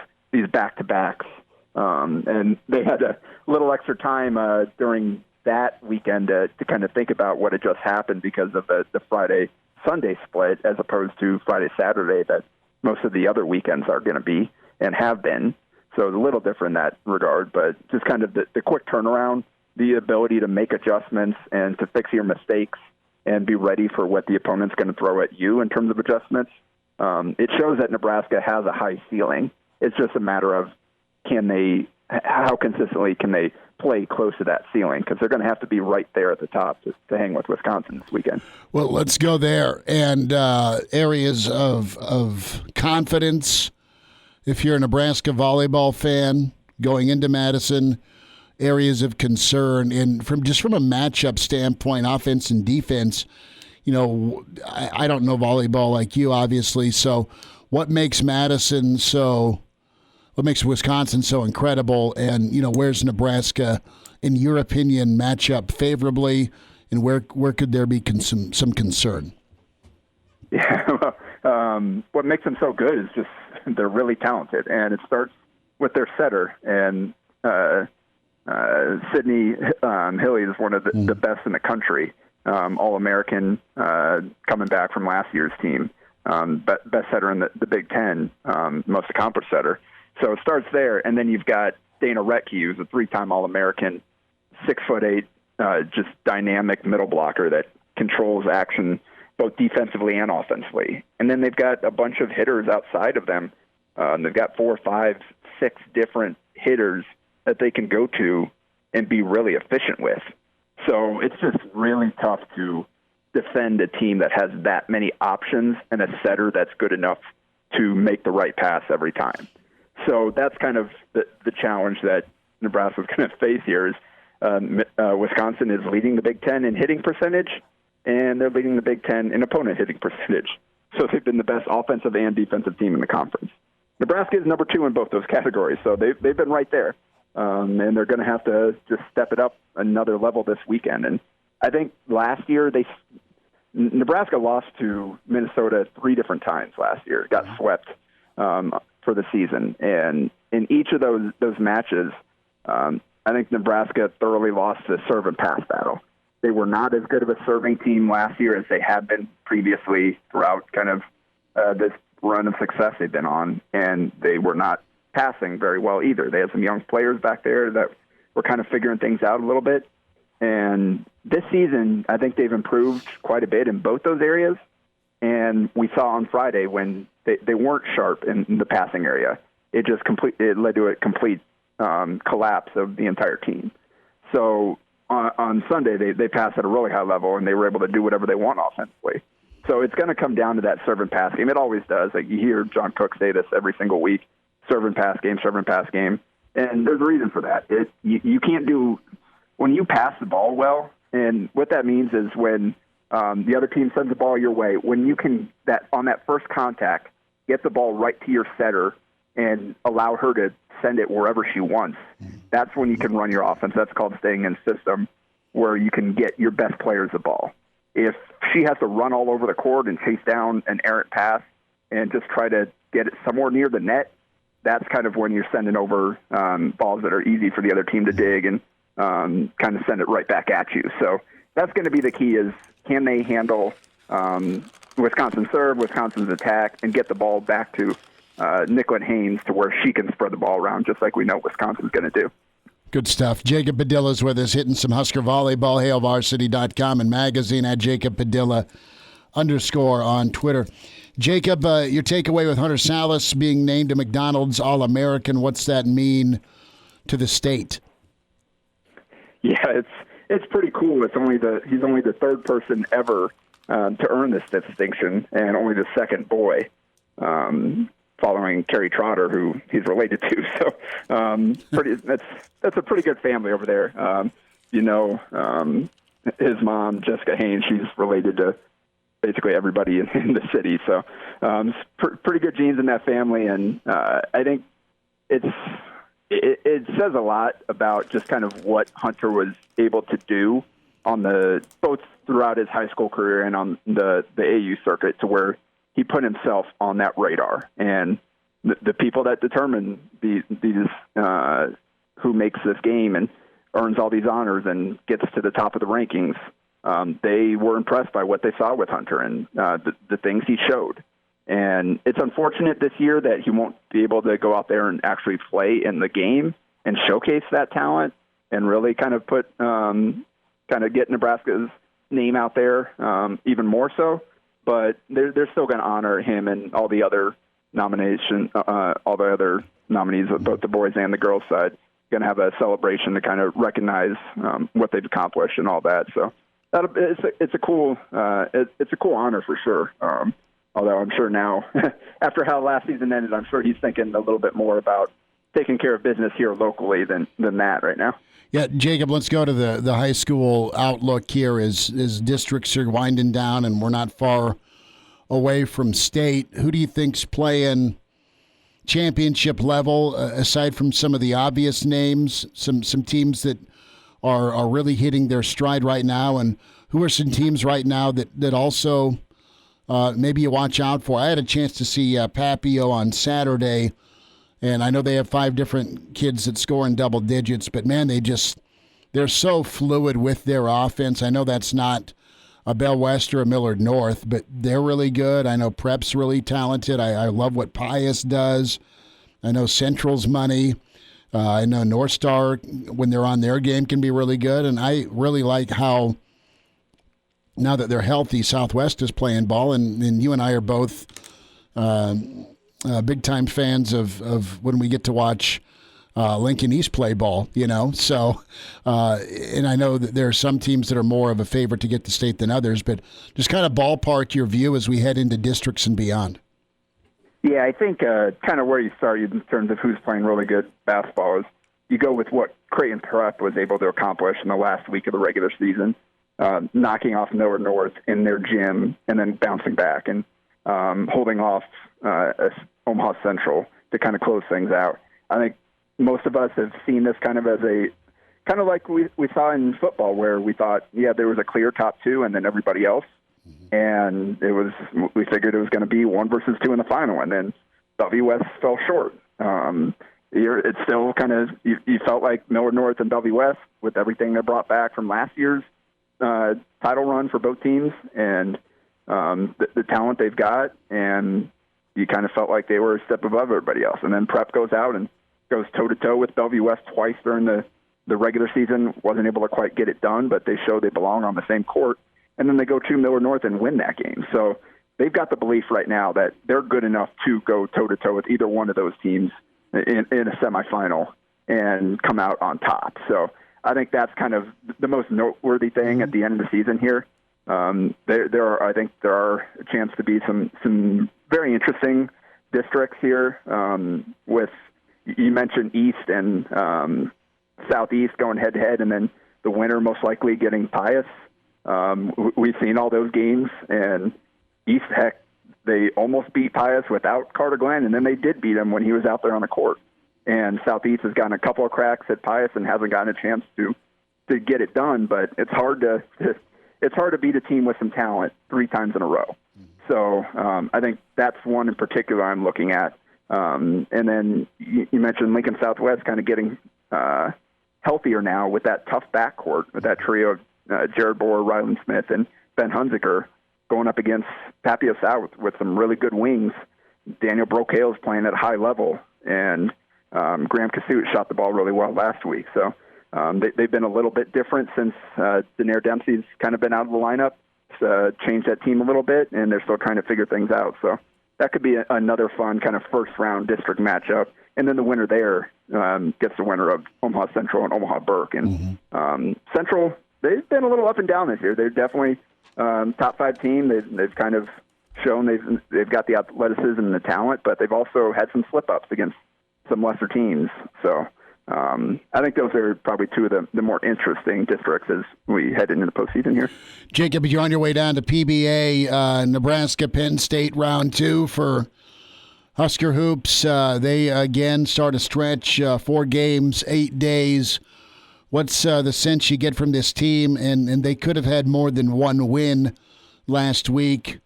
back-to-backs. And they had a little extra time during that weekend to kind of think about what had just happened because of the Friday-Sunday split as opposed to Friday-Saturday that most of the other weekends are going to be and have been. So it's a little different in that regard, but just kind of the quick turnaround, the ability to make adjustments and to fix your mistakes and be ready for what the opponent's going to throw at you in terms of adjustments. It shows that Nebraska has a high ceiling. It's just a matter of how consistently can they play close to that ceiling, because they're going to have to be right there at the top to hang with Wisconsin this weekend. Well, let's go there. And areas of confidence, if you're a Nebraska volleyball fan going into Madison, areas of concern, and from a matchup standpoint, offense and defense, I don't know volleyball like you, obviously. So what makes Wisconsin so incredible? And, where's Nebraska, in your opinion, match up favorably, and where could there be some concern? Yeah, what makes them so good is just they're really talented, and it starts with their setter. And Sydney Hilly is one of the best in the country, All-American, coming back from last year's team, best setter in the Big Ten, most accomplished setter. So it starts there, and then you've got Dana Retke, who's a 3-time All-American, 6'8", just dynamic middle blocker that controls action both defensively and offensively. And then they've got a bunch of hitters outside of them. They've got 4, 5, 6 different hitters that they can go to and be really efficient with. So it's just really tough to defend a team that has that many options and a setter that's good enough to make the right pass every time. So that's kind of the challenge that Nebraska's going to face here is Wisconsin is leading the Big Ten in hitting percentage, and they're leading the Big Ten in opponent hitting percentage. So they've been the best offensive and defensive team in the conference. Nebraska is number 2 in both those categories, so they've been right there. And they're going to have to just step it up another level this weekend. And I think last year Nebraska lost to Minnesota 3 different times last year. Got swept for the season, and in each of those matches, I think Nebraska thoroughly lost the serve and pass battle. They were not as good of a serving team last year as they had been previously throughout kind of this run of success they've been on, and they were not passing very well either. They had some young players back there that were kind of figuring things out a little bit, and this season I think they've improved quite a bit in both those areas. And we saw on Friday when they weren't sharp in the passing area, it led to a complete collapse of the entire team. So on Sunday, they passed at a really high level, and they were able to do whatever they want offensively. So it's going to come down to that serve and pass game. It always does. Like you hear John Cook say this every single week, serve and pass game. And there's a reason for that. You can't do – when you pass the ball well, and what that means is when the other team sends the ball your way, when you can, on that first contact, get the ball right to your setter and allow her to send it wherever she wants, that's when you can run your offense. That's called staying in system, where you can get your best players the ball. If she has to run all over the court and chase down an errant pass and just try to get it somewhere near the net, that's kind of when you're sending over balls that are easy for the other team to dig and kind of send it right back at you. So that's going to be the key is, can they handle Wisconsin's serve, Wisconsin's attack, and get the ball back to Nicolette Haynes to where she can spread the ball around, just like we know Wisconsin's going to do. Good stuff. Jacob Padilla's with us, hitting some Husker volleyball. HailVarsity.com and magazine at Jacob Padilla _ on Twitter. Jacob, your takeaway with Hunter Salas being named a McDonald's All-American. What's that mean to the state? Yeah, it's pretty cool. He's only the third person ever to earn this distinction, and only the second boy, following Kerry Trotter, who he's related to. So, that's a pretty good family over there. His mom, Jessica Haynes, she's related to basically everybody in the city. So, pretty good genes in that family, and I think it says a lot about just kind of what Hunter was able to do on both throughout his high school career and on the AU circuit, to where he put himself on that radar. And the people that determine these who makes this game and earns all these honors and gets to the top of the rankings, they were impressed by what they saw with Hunter and the things he showed. And it's unfortunate this year that he won't be able to go out there and actually play in the game and showcase that talent and really kind of get Nebraska's name out there even more so. But they're still going to honor him and all the other nominees of both the boys and the girls side. Going to have a celebration to kind of recognize what they've accomplished and all that. So it's a cool honor for sure. Although I'm sure now, after how last season ended, I'm sure he's thinking a little bit more about taking care of business here locally than that right now. Yeah, Jacob, let's go to the high school outlook here as districts are winding down and we're not far away from state. Who do you think's playing championship level, aside from some of the obvious names, some teams that are really hitting their stride right now, and who are some teams right now that also maybe you watch out for? I had a chance to see Papio on Saturday, and I know they have 5 different kids that score in double digits, but man, they're so fluid with their offense. I know that's not a Bell West or a Millard North, but they're really good. I know Prep's really talented. I love what Pius does. I know Central's money. I know North Star, when they're on their game, can be really good. And I really like how, now that they're healthy, Southwest is playing ball. And you and I are both big-time fans of when we get to watch Lincoln East play ball, So, and I know that there are some teams that are more of a favorite to get to state than others, but just kind of ballpark your view as we head into districts and beyond. Yeah, I think kind of where you started in terms of who's playing really good basketball is you go with what Creighton Prep was able to accomplish in the last week of the regular season, knocking off Millard North in their gym and then bouncing back and holding off Omaha Central to kind of close things out. I think most of us have seen this kind of as like we saw in football, where we thought, yeah, there was a clear top 2 and then everybody else. And we figured it was going to be 1 versus 2 in the final, and then W West fell short. It's still kind of, you felt like Millard North and W West, with everything they brought back from last year's title run for both teams and the talent they've got, and you kind of felt like they were a step above everybody else. And then Prep goes out and goes toe-to-toe with W West twice during the regular season, wasn't able to quite get it done, but they showed they belong on the same court. And then they go to Millard North and win that game. So they've got the belief right now that they're good enough to go toe-to-toe with either one of those teams in a semifinal and come out on top. So I think that's kind of the most noteworthy thing at the end of the season here. I think there are a chance to be some very interesting districts here with, you mentioned East and Southeast going head-to-head, and then the winner most likely getting Pius. We've seen all those games, and East, heck, they almost beat Pius without Carter Glenn, and then they did beat him when he was out there on the court. And Southeast has gotten a couple of cracks at Pius and hasn't gotten a chance to get it done, but it's hard to beat a team with some talent 3 times in a row. So I think that's one in particular I'm looking at. And then you mentioned Lincoln Southwest kind of getting healthier now with that tough backcourt, with that trio of Jared Bohr, Ryland Smith, and Ben Hunziker going up against Papio South with some really good wings. Daniel Brocail is playing at a high level, and Graham Cassutt shot the ball really well last week. So they've been a little bit different since Daenerys Dempsey's kind of been out of the lineup. Changed that team a little bit, and they're still trying to figure things out. So that could be another fun kind of first-round district matchup. And then the winner there gets the winner of Omaha Central and Omaha Burke. And Central, they've been a little up and down this year. They're definitely top 5 team. They've kind of shown they've got the athleticism and the talent, but they've also had some slip-ups against some lesser teams. So I think those are probably two of the more interesting districts as we head into the postseason here. Jacob, you're on your way down to PBA, Nebraska, Penn State, round 2 for Husker Hoops. They again start a stretch, 4 games, 8 days. What's the sense you get from this team? And they could have had more than one win last week.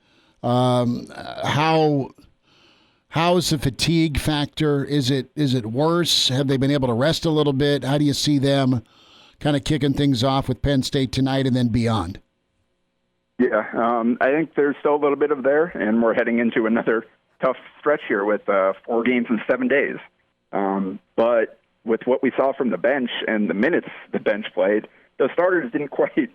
How's the fatigue factor? Is it worse? Have they been able to rest a little bit? How do you see them kind of kicking things off with Penn State tonight and then beyond? Yeah, I think there's still a little bit of there, and we're heading into another tough stretch here with 4 games in 7 days. But with what we saw from the bench and the minutes the bench played, the starters didn't quite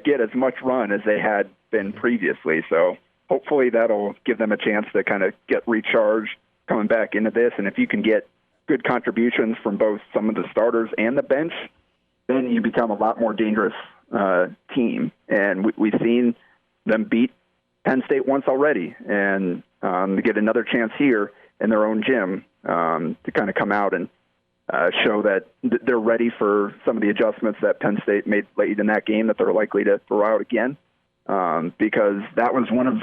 get as much run as they had been previously. So hopefully that'll give them a chance to kind of get recharged coming back into this. And if you can get good contributions from both some of the starters and the bench, then you become a lot more dangerous team. And we've seen them beat Penn State once already, and to get another chance here in their own gym to kind of come out and show that they're ready for some of the adjustments that Penn State made late in that game that they're likely to throw out again, because that was one of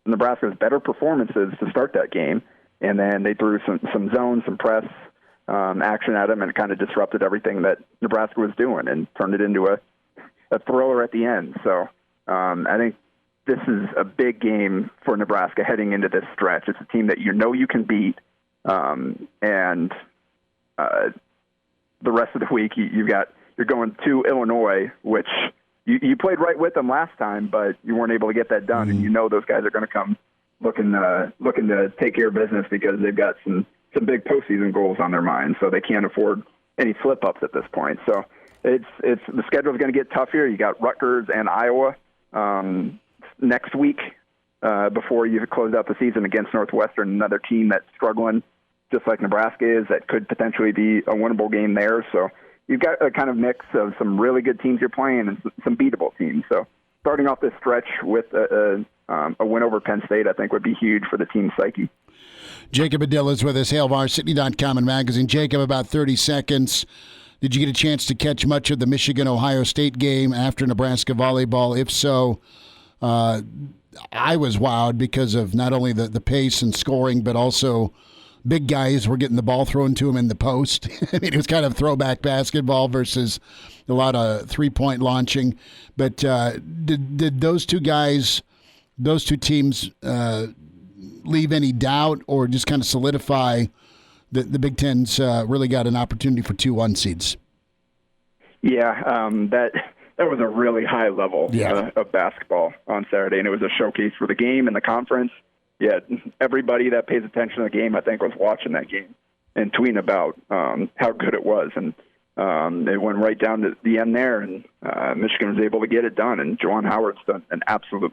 Nebraska's better performances to start that game. And then they threw some zones, some press action at them, and kind of disrupted everything that Nebraska was doing and turned it into a thriller at the end. So I think this is a big game for Nebraska heading into this stretch. It's a team that you can beat, and the rest of the week you're going to Illinois, which you played right with them last time, but you weren't able to get that done. And those guys are going to come looking to take care of business because they've got some big postseason goals on their mind, so they can't afford any slip-ups at this point. So it's the schedule's going to get tough here. You got Rutgers and Iowa next week before you close out the season against Northwestern, another team that's struggling just like Nebraska is, that could potentially be a winnable game there. So you've got a kind of mix of some really good teams you're playing and some beatable teams. So starting off this stretch with a win over Penn State, I think, would be huge for the team's psyche. Jacob Padilla is with us, HailVarsity.com and magazine. Jacob, about 30 seconds. Did you get a chance to catch much of the Michigan-Ohio State game after Nebraska volleyball? If so, I was wowed because of not only the pace and scoring, but also big guys were getting the ball thrown to them in the post. I mean, it was kind of throwback basketball versus a lot of three-point launching. But did those two teams leave any doubt or just kind of solidify that the Big Ten's really got an opportunity for 2 1 seeds? Yeah, that was a really high level of basketball on Saturday, and it was a showcase for the game and the conference. Yeah, everybody that pays attention to the game, I think, was watching that game and tweeting about how good it was. And it went right down to the end there, and Michigan was able to get it done. And Juwan Howard's done an absolutely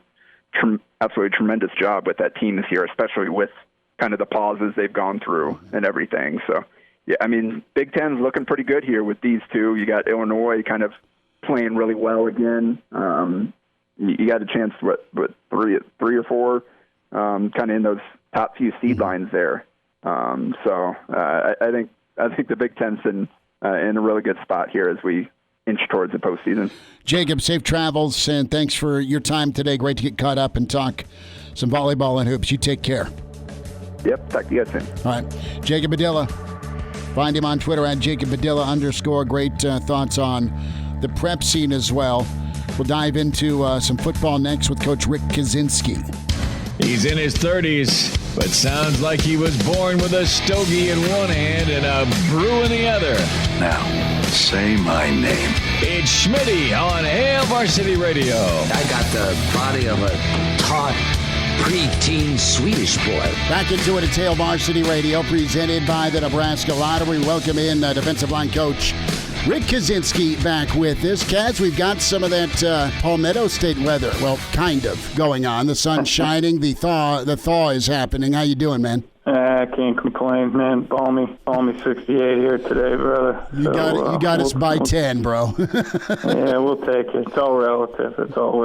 tremendous job with that team this year, especially with kind of the pauses they've gone through and everything. So, yeah, I mean, Big Ten's looking pretty good here with these two. You got Illinois kind of playing really well again. You got a chance, three or four, kind of in those top few seed lines there. So I think the Big Ten's in a really good spot here as we inch towards the postseason. Jacob, safe travels, and thanks for your time today. Great to get caught up and talk some volleyball and hoops. You take care. Yep, talk to you guys soon. All right, Jacob Padilla. Find him on Twitter at Jacob Padilla _ Great thoughts on the prep scene as well. We'll dive into some football next with Coach Rick Kaczenski. He's in his 30s, but sounds like he was born with a stogie in one hand and a brew in the other. Now, say my name. It's Schmidt on Hail Varsity Radio. I got the body of a taut preteen Swedish boy. Back into it at Tail Varsity Radio, presented by the Nebraska Lottery. Welcome in defensive line coach Rick Kaczenski back with us. Kaz, we've got some of that Palmetto State weather, well, kind of, going on. The sun's shining, the thaw is happening. How you doing, man? I can't complain, man. Balmy 68 here today, brother. You got us by 10, bro. Yeah, we'll take it. It's all relative. It's all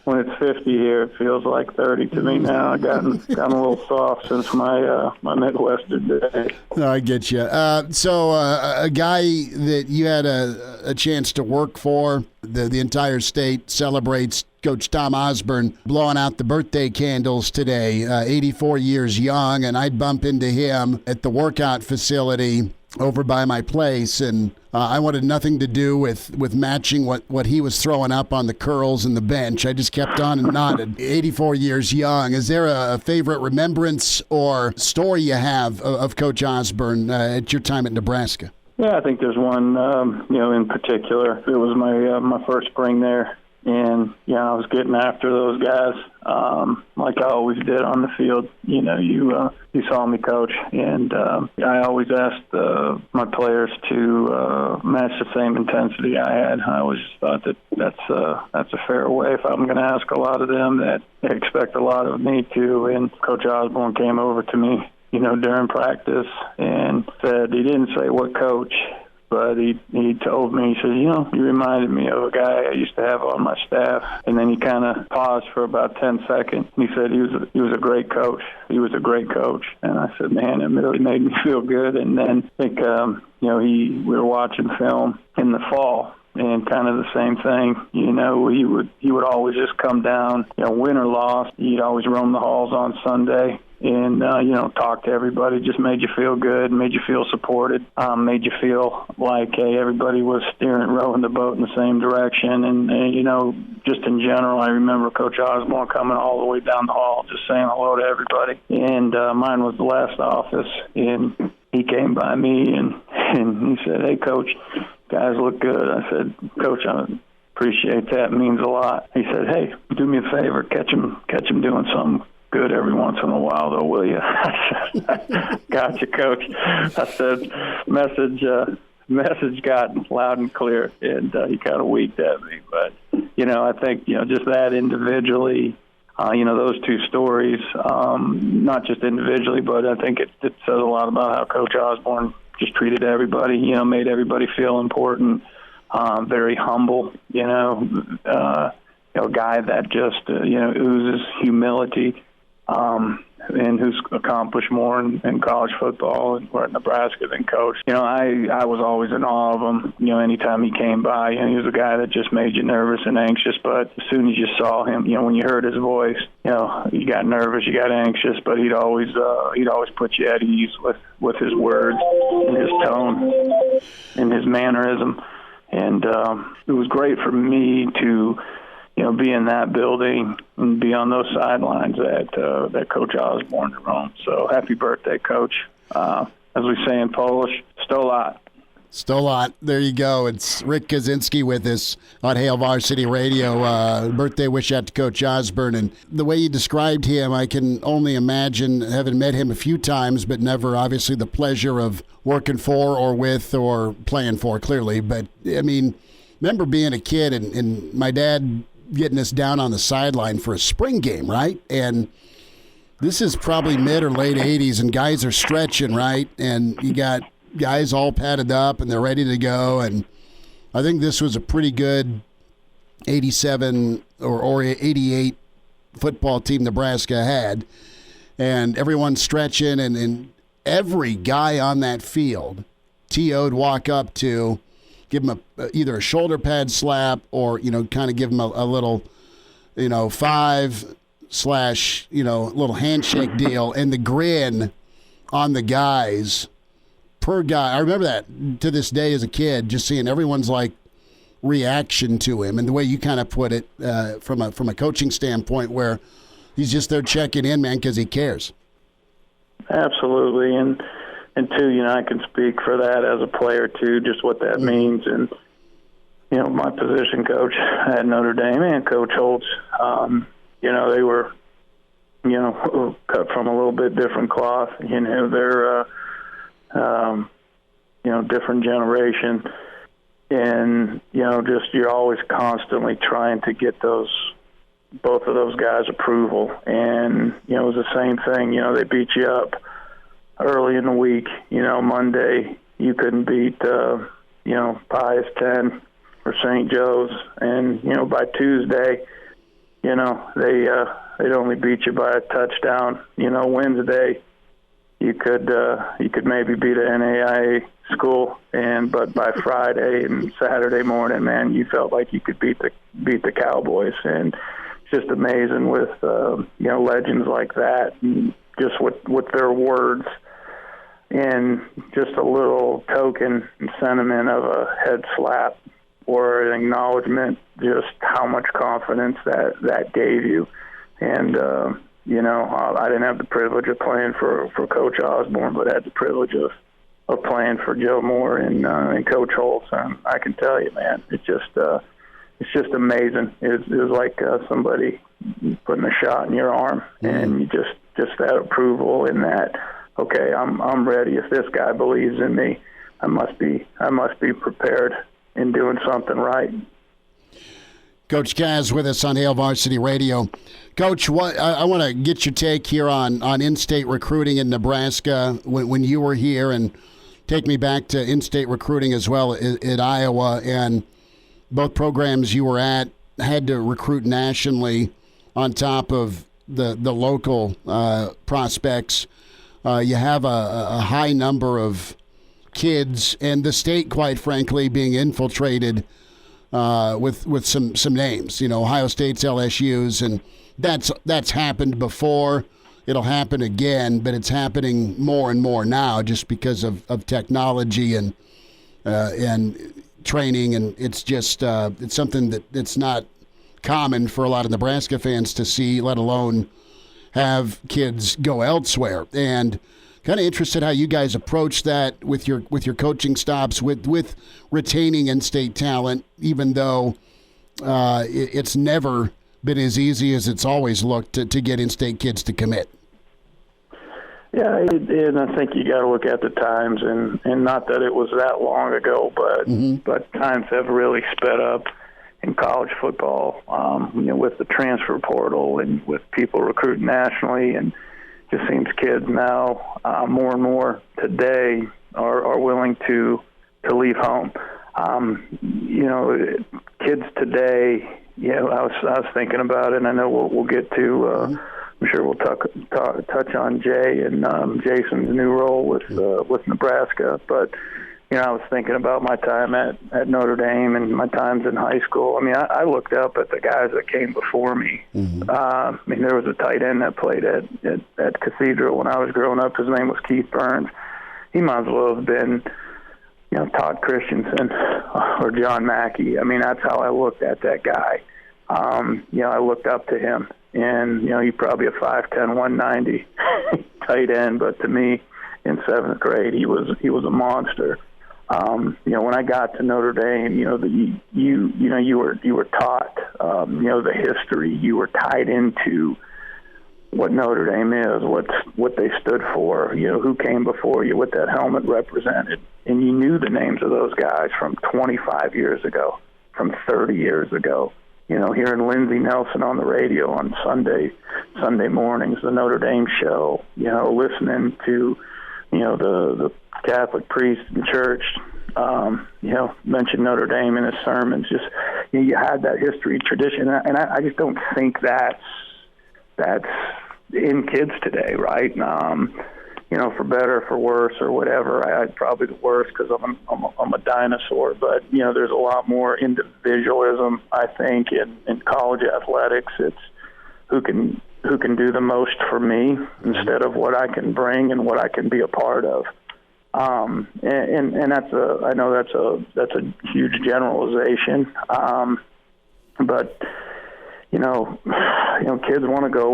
when it's 50 here, it feels like 30 to me now. I've gotten a little soft since my Midwestern day. I get you. So a guy that you had a chance to work for, the entire state celebrates Coach Tom Osborne blowing out the birthday candles today, 84 years young, and I'd bump into him at the workout facility over by my place, and I wanted nothing to do with matching what he was throwing up on the curls and the bench. I just kept on and nodded. 84 years young. Is there a favorite remembrance or story you have of Coach Osborne at your time at Nebraska? Yeah, I think there's one, in particular. It was my first spring there, and, I was getting after those guys like I always did on the field. You saw me coach, and I always asked my players to match the same intensity I had. I always thought that's a fair way if I'm going to ask a lot of them that they expect a lot of me too. And Coach Osborne came over to me, during practice and said, he didn't say what coach, but he told me, he said, you reminded me of a guy I used to have on my staff. And then he kind of paused for about 10 seconds. He said he was a great coach. He was a great coach. And I said, man, it really made me feel good. And then I think, we were watching film in the fall. And kind of the same thing, he would always just come down, win or loss. He'd always roam the halls on Sunday and, talk to everybody. Just made you feel good, made you feel supported, made you feel like, hey, everybody was rowing the boat in the same direction. And just in general, I remember Coach Osborne coming all the way down the hall, just saying hello to everybody. And mine was the last office, and he came by me and he said, hey, Coach, guys look good. I said, Coach, I appreciate that. It means a lot. He said, hey, do me a favor, catch him doing something good every once in a while, though, will you? I said, gotcha, Coach. I said, message got loud and clear, and he kind of winked at me. But, I think, just that individually, those two stories, not just individually, but I think it says a lot about how Coach Osborne just treated everybody, made everybody feel important, very humble, a guy that just, oozes humility, and who's accomplished more in college football or at Nebraska than coach. I was always in awe of him. Anytime he came by, he was a guy that just made you nervous and anxious. But as soon as you saw him, when you heard his voice, you got nervous, you got anxious. But he'd always put you at ease with his words and his tone and his mannerism. And it was great for me to be in that building and be on those sidelines that Coach Osborne roamed. So happy birthday, Coach. As we say in Polish, sto lat. Sto lat. There you go. It's Rick Kaczenski with us on Hail Varsity Radio. Birthday wish out to Coach Osborne. And the way you described him, I can only imagine, having met him a few times, but never obviously the pleasure of working for or with or playing for, clearly. But, I mean, remember being a kid and my dad getting us down on the sideline for a spring game, right? And this is probably mid or late 80s, and guys are stretching, right? And you got guys all padded up, and they're ready to go. And I think this was a pretty good 87 or 88 football team Nebraska had. And everyone's stretching, and every guy on that field, T.O.'d walk up to, give him either a shoulder pad slap or, kind of give him a little, 5/ little handshake deal. And the grin on the guys per guy. I remember that to this day as a kid, just seeing everyone's reaction to him, and the way you kind of put it from a coaching standpoint, where he's just there checking in, man, because he cares. Absolutely. And two, I can speak for that as a player too, just what that means. And, my position coach at Notre Dame and Coach Holtz, they were cut from a little bit different cloth. They're, different generation. And, just you're always constantly trying to get both of those guys' approval. And, it was the same thing. They beat you up early in the week. Monday you couldn't beat, Pius 10 or St. Joe's. And, by Tuesday, they'd only beat you by a touchdown. Wednesday you could maybe beat an NAIA school, but by Friday and Saturday morning, man, you felt like you could beat the Cowboys. And it's just amazing with legends like that, and just with their words and just a little token and sentiment of a head slap or an acknowledgement, just how much confidence that gave you. And I didn't have the privilege of playing for Coach Osborne, but I had the privilege of playing for Joe Moore and Coach Holtz. And I can tell you, man, it's just amazing. It was like somebody putting a shot in your arm, and you just that approval and that, okay, I'm ready. If this guy believes in me, I must be prepared in doing something right. Coach Kaz with us on Hail Varsity Radio. Coach, I want to get your take here on in-state recruiting in Nebraska when you were here, and take me back to in-state recruiting as well at Iowa. And both programs you were at had to recruit nationally on top of the local prospects. You have a high number of kids, and the state, quite frankly, being infiltrated with some names, Ohio State's, LSU's, and that's happened before. It'll happen again, but it's happening more and more now just because of technology and training, and it's just it's something that's not common for a lot of Nebraska fans to see, let alone have kids go elsewhere. And kind of interested how you guys approach that with your coaching stops, with retaining in-state talent, even though it's never been as easy as it's always looked to get in-state kids to commit. Yeah, and I think you got to look at the times, and not that it was that long ago, but times have really sped up in college football, with the transfer portal and with people recruiting nationally, and just seems kids now more and more today are willing to leave home. Kids today, I was thinking about it, and I know we'll get to. I'm sure we'll touch on Jay and Jason's new role with Nebraska, but I was thinking about my time at Notre Dame and my times in high school. I mean, I looked up at the guys that came before me. There was a tight end that played at Cathedral when I was growing up. His name was Keith Burns. He might as well have been, Todd Christensen or John Mackey. I mean, that's how I looked at that guy. I looked up to him, and he's probably a 5'10", 190 tight end, but to me, in seventh grade, he was a monster. When I got to Notre Dame, you were taught, the history. You were tied into what Notre Dame is, what they stood for, who came before you, what that helmet represented. And you knew the names of those guys from 25 years ago, from 30 years ago. Hearing Lindsey Nelson on the radio on Sunday mornings, the Notre Dame show, listening to, the Catholic priest in church, mention Notre Dame in his sermons. Just, you had that history, tradition, and I just don't think that's in kids today, right? For better, for worse, or whatever. I'd probably the worst because I'm a dinosaur. But there's a lot more individualism, I think, in college athletics. It's who can do the most for me instead of what I can bring and what I can be a part of. And I know that's a huge generalization. But kids want to go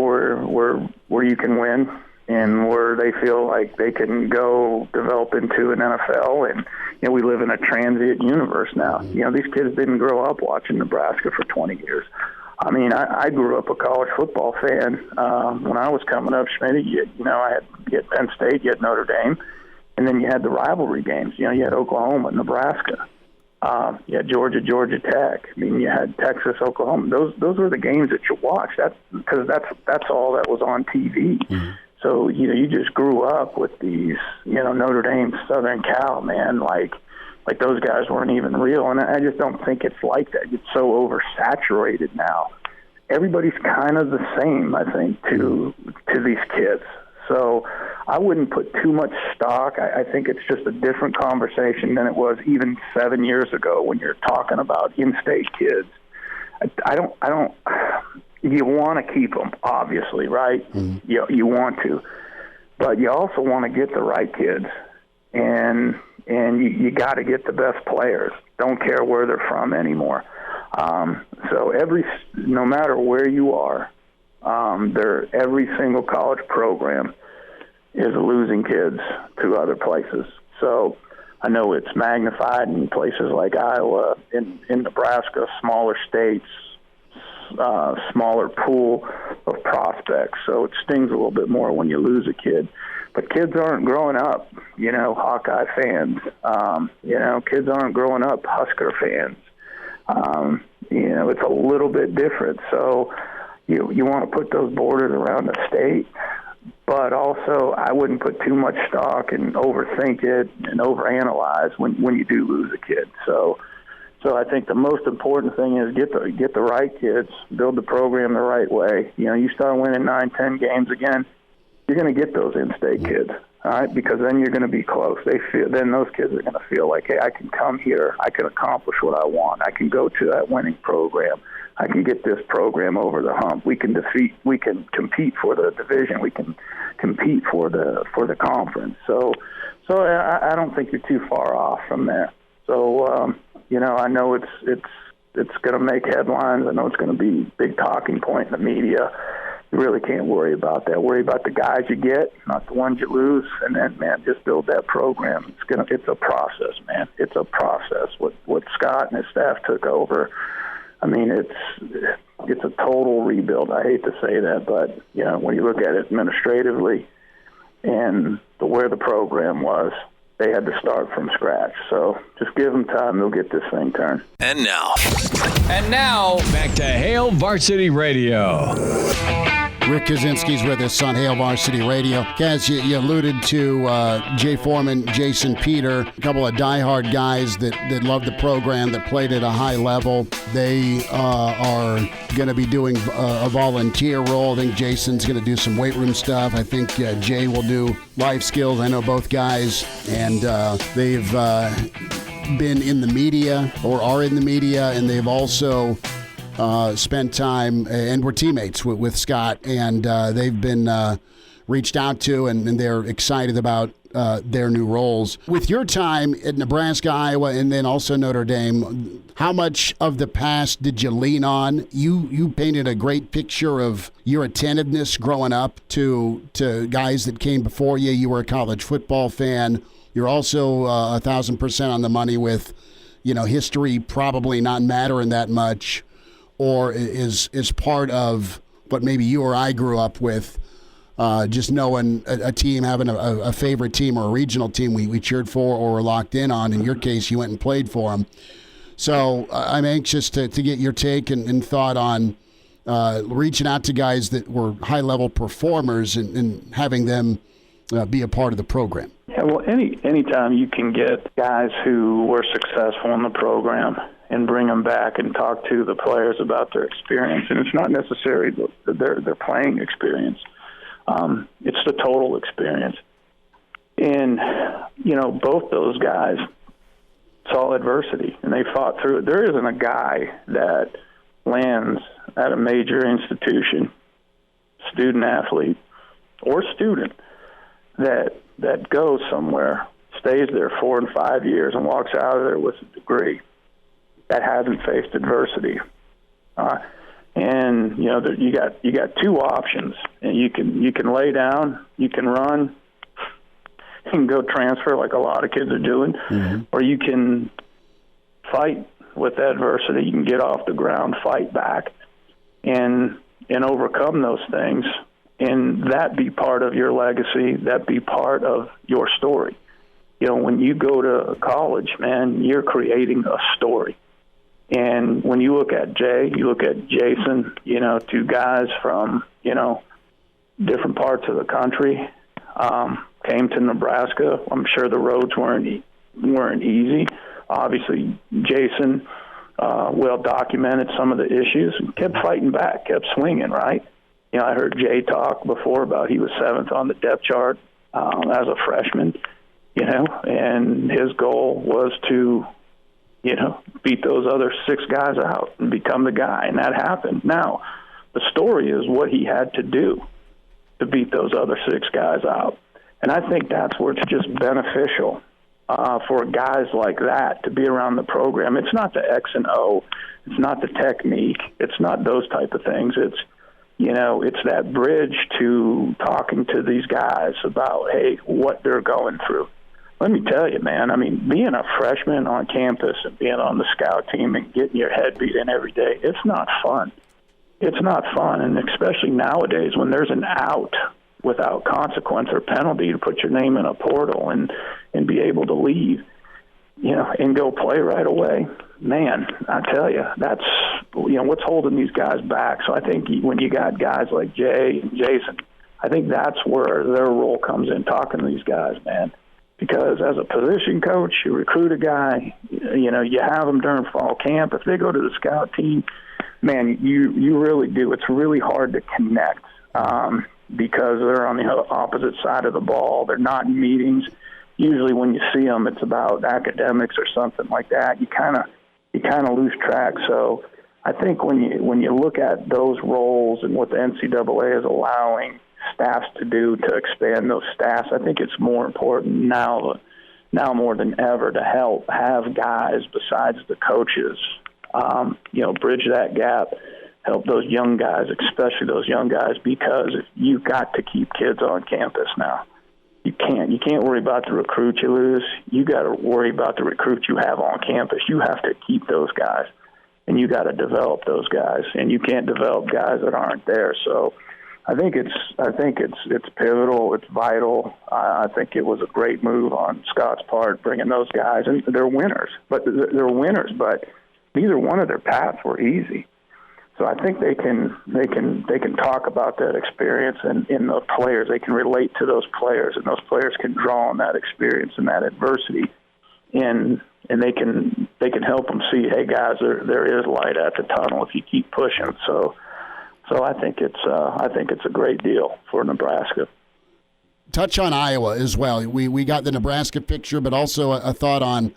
where you can win, and where they feel like they can go develop into an NFL. And, we live in a transient universe now. These kids didn't grow up watching Nebraska for 20 years. I mean, I grew up a college football fan. When I was coming up, Schmidt, you had Penn State, you had Notre Dame, and then you had the rivalry games. You had Oklahoma, Nebraska. You had Georgia, Georgia Tech. I mean, you had Texas, Oklahoma. Those were the games that you watched. Because that's all that was on TV. Mm-hmm. So you just grew up with these, Notre Dame, Southern Cal, man, like those guys weren't even real. And I just don't think it's like that. It's so oversaturated now. Everybody's kind of the same, I think, to these kids. So I wouldn't put too much stock. I think it's just a different conversation than it was even 7 years ago when you're talking about in-state kids. I don't. You want to keep them, obviously, right? Mm-hmm. You want to, but you also want to get the right kids, and you got to get the best players. Don't care where they're from anymore. So no matter where you are, every single college program is losing kids to other places. So I know it's magnified in places like Iowa, in Nebraska, smaller states, smaller pool of prospects. So it stings a little bit more when you lose a kid. But kids aren't growing up, Hawkeye fans. Kids aren't growing up Husker fans. It's a little bit different. So you want to put those borders around the state, but also I wouldn't put too much stock and overthink it and overanalyze when you do lose a kid. So I think the most important thing is get the right kids, build the program the right way. You start winning 9-10 games again, you're going to get those in-state kids, all right? Because then you're going to be close. Then those kids are going to feel like, hey, I can come here, I can accomplish what I want, I can go to that winning program, I can get this program over the hump. We can compete for the division, we can compete for the conference. So I don't think you're too far off from there. So I know it's going to make headlines. I know it's going to be a big talking point in the media. You really can't worry about that. Worry about the guys you get, not the ones you lose, and then, man, just build that program. It's a process, man. It's a process. What Scott and his staff took over, I mean, it's a total rebuild. I hate to say that, but when you look at it administratively and where the program was, they had to start from scratch. So just give them time. They'll get this thing turned. And now, back to Hail Varsity Radio. Rick Kaczenski's with us on Hail Varsity Radio. Kaz, you alluded to Jay Foreman, Jason Peter, a couple of diehard guys that love the program, that played at a high level. They are going to be doing a volunteer role. I think Jason's going to do some weight room stuff. I think Jay will do life skills. I know both guys, and they've been in the media or are in the media, and they've also spent time and were teammates with Scott, and they've been reached out to, and they're excited about their new roles. With your time at Nebraska, Iowa, and then also Notre Dame, how much of the past did you lean on? You painted a great picture of your attentiveness growing up to guys that came before you. You were a college football fan. You're also 1,000% on the money with, history probably not mattering that much, or is part of what maybe you or I grew up with, just knowing a team, having a favorite team or a regional team we cheered for or were locked in on. In your case, you went and played for them. So I'm anxious to get your take and thought on reaching out to guys that were high-level performers and having them be a part of the program. Yeah, well, anytime you can get guys who were successful in the program and bring them back and talk to the players about their experience, and it's not necessarily their playing experience. It's the total experience. And, both those guys saw adversity, and they fought through it. There isn't a guy that lands at a major institution, student athlete or student, that goes somewhere, stays there 4 and 5 years, and walks out of there with a degree that hasn't faced adversity. And you got two options, and you can lay down, you can run, and go transfer like a lot of kids are doing, mm-hmm. or you can fight with adversity. You can get off the ground, fight back, and overcome those things, and that be part of your legacy, that be part of your story. You know, when you go to college, man, you're creating a story. And when you look at Jay, you look at Jason, you know, two guys from, you know, different parts of the country, came to Nebraska. I'm sure the roads weren't easy. Obviously, Jason well documented some of the issues and kept fighting back, kept swinging, right? You know, I heard Jay talk before about he was 7th on the depth chart as a freshman, you know, and his goal was to, you know, beat those other 6 guys out and become the guy, and that happened. Now, the story is what he had to do to beat those other 6 guys out. And I think that's where it's just beneficial for guys like that to be around the program. It's not the X and O. It's not the technique. It's not those type of things. It's, you know, it's that bridge to talking to these guys about, hey, what they're going through. Let me tell you, man, I mean, being a freshman on campus and being on the scout team and getting your head beat in every day, it's not fun. It's not fun, and especially nowadays when there's an out without consequence or penalty to put your name in a portal and be able to leave, you know, and go play right away. Man, I tell you, that's, you know, what's holding these guys back. So I think when you got guys like Jay and Jason, I think that's where their role comes in, talking to these guys, man. Because as a position coach, you recruit a guy, you know, you have them during fall camp. If they go to the scout team, man, you really do. It's really hard to connect because they're on the opposite side of the ball. They're not in meetings. Usually when you see them, it's about academics or something like that. You kind of lose track. So I think when you look at those roles and what the NCAA is allowing staffs to do to expand those staffs, I think it's more important now more than ever to have guys besides the coaches, you know, bridge that gap, help those young guys, especially those young guys, because you've got to keep kids on campus now. You can't worry about the recruit you lose. You got to worry about the recruit you have on campus. You have to keep those guys, and you got to develop those guys, and you can't develop guys that aren't there. So I think it's pivotal. It's vital. I think it was a great move on Scott's part, bringing those guys, and they're winners. But neither one of their paths were easy. So I think they can talk about that experience and in those players. They can relate to those players, and those players can draw on that experience and that adversity, and they can help them see, hey guys, there is light at the tunnel if you keep pushing. So I think it's a great deal for Nebraska. Touch on Iowa as well. We got the Nebraska picture, but also a thought on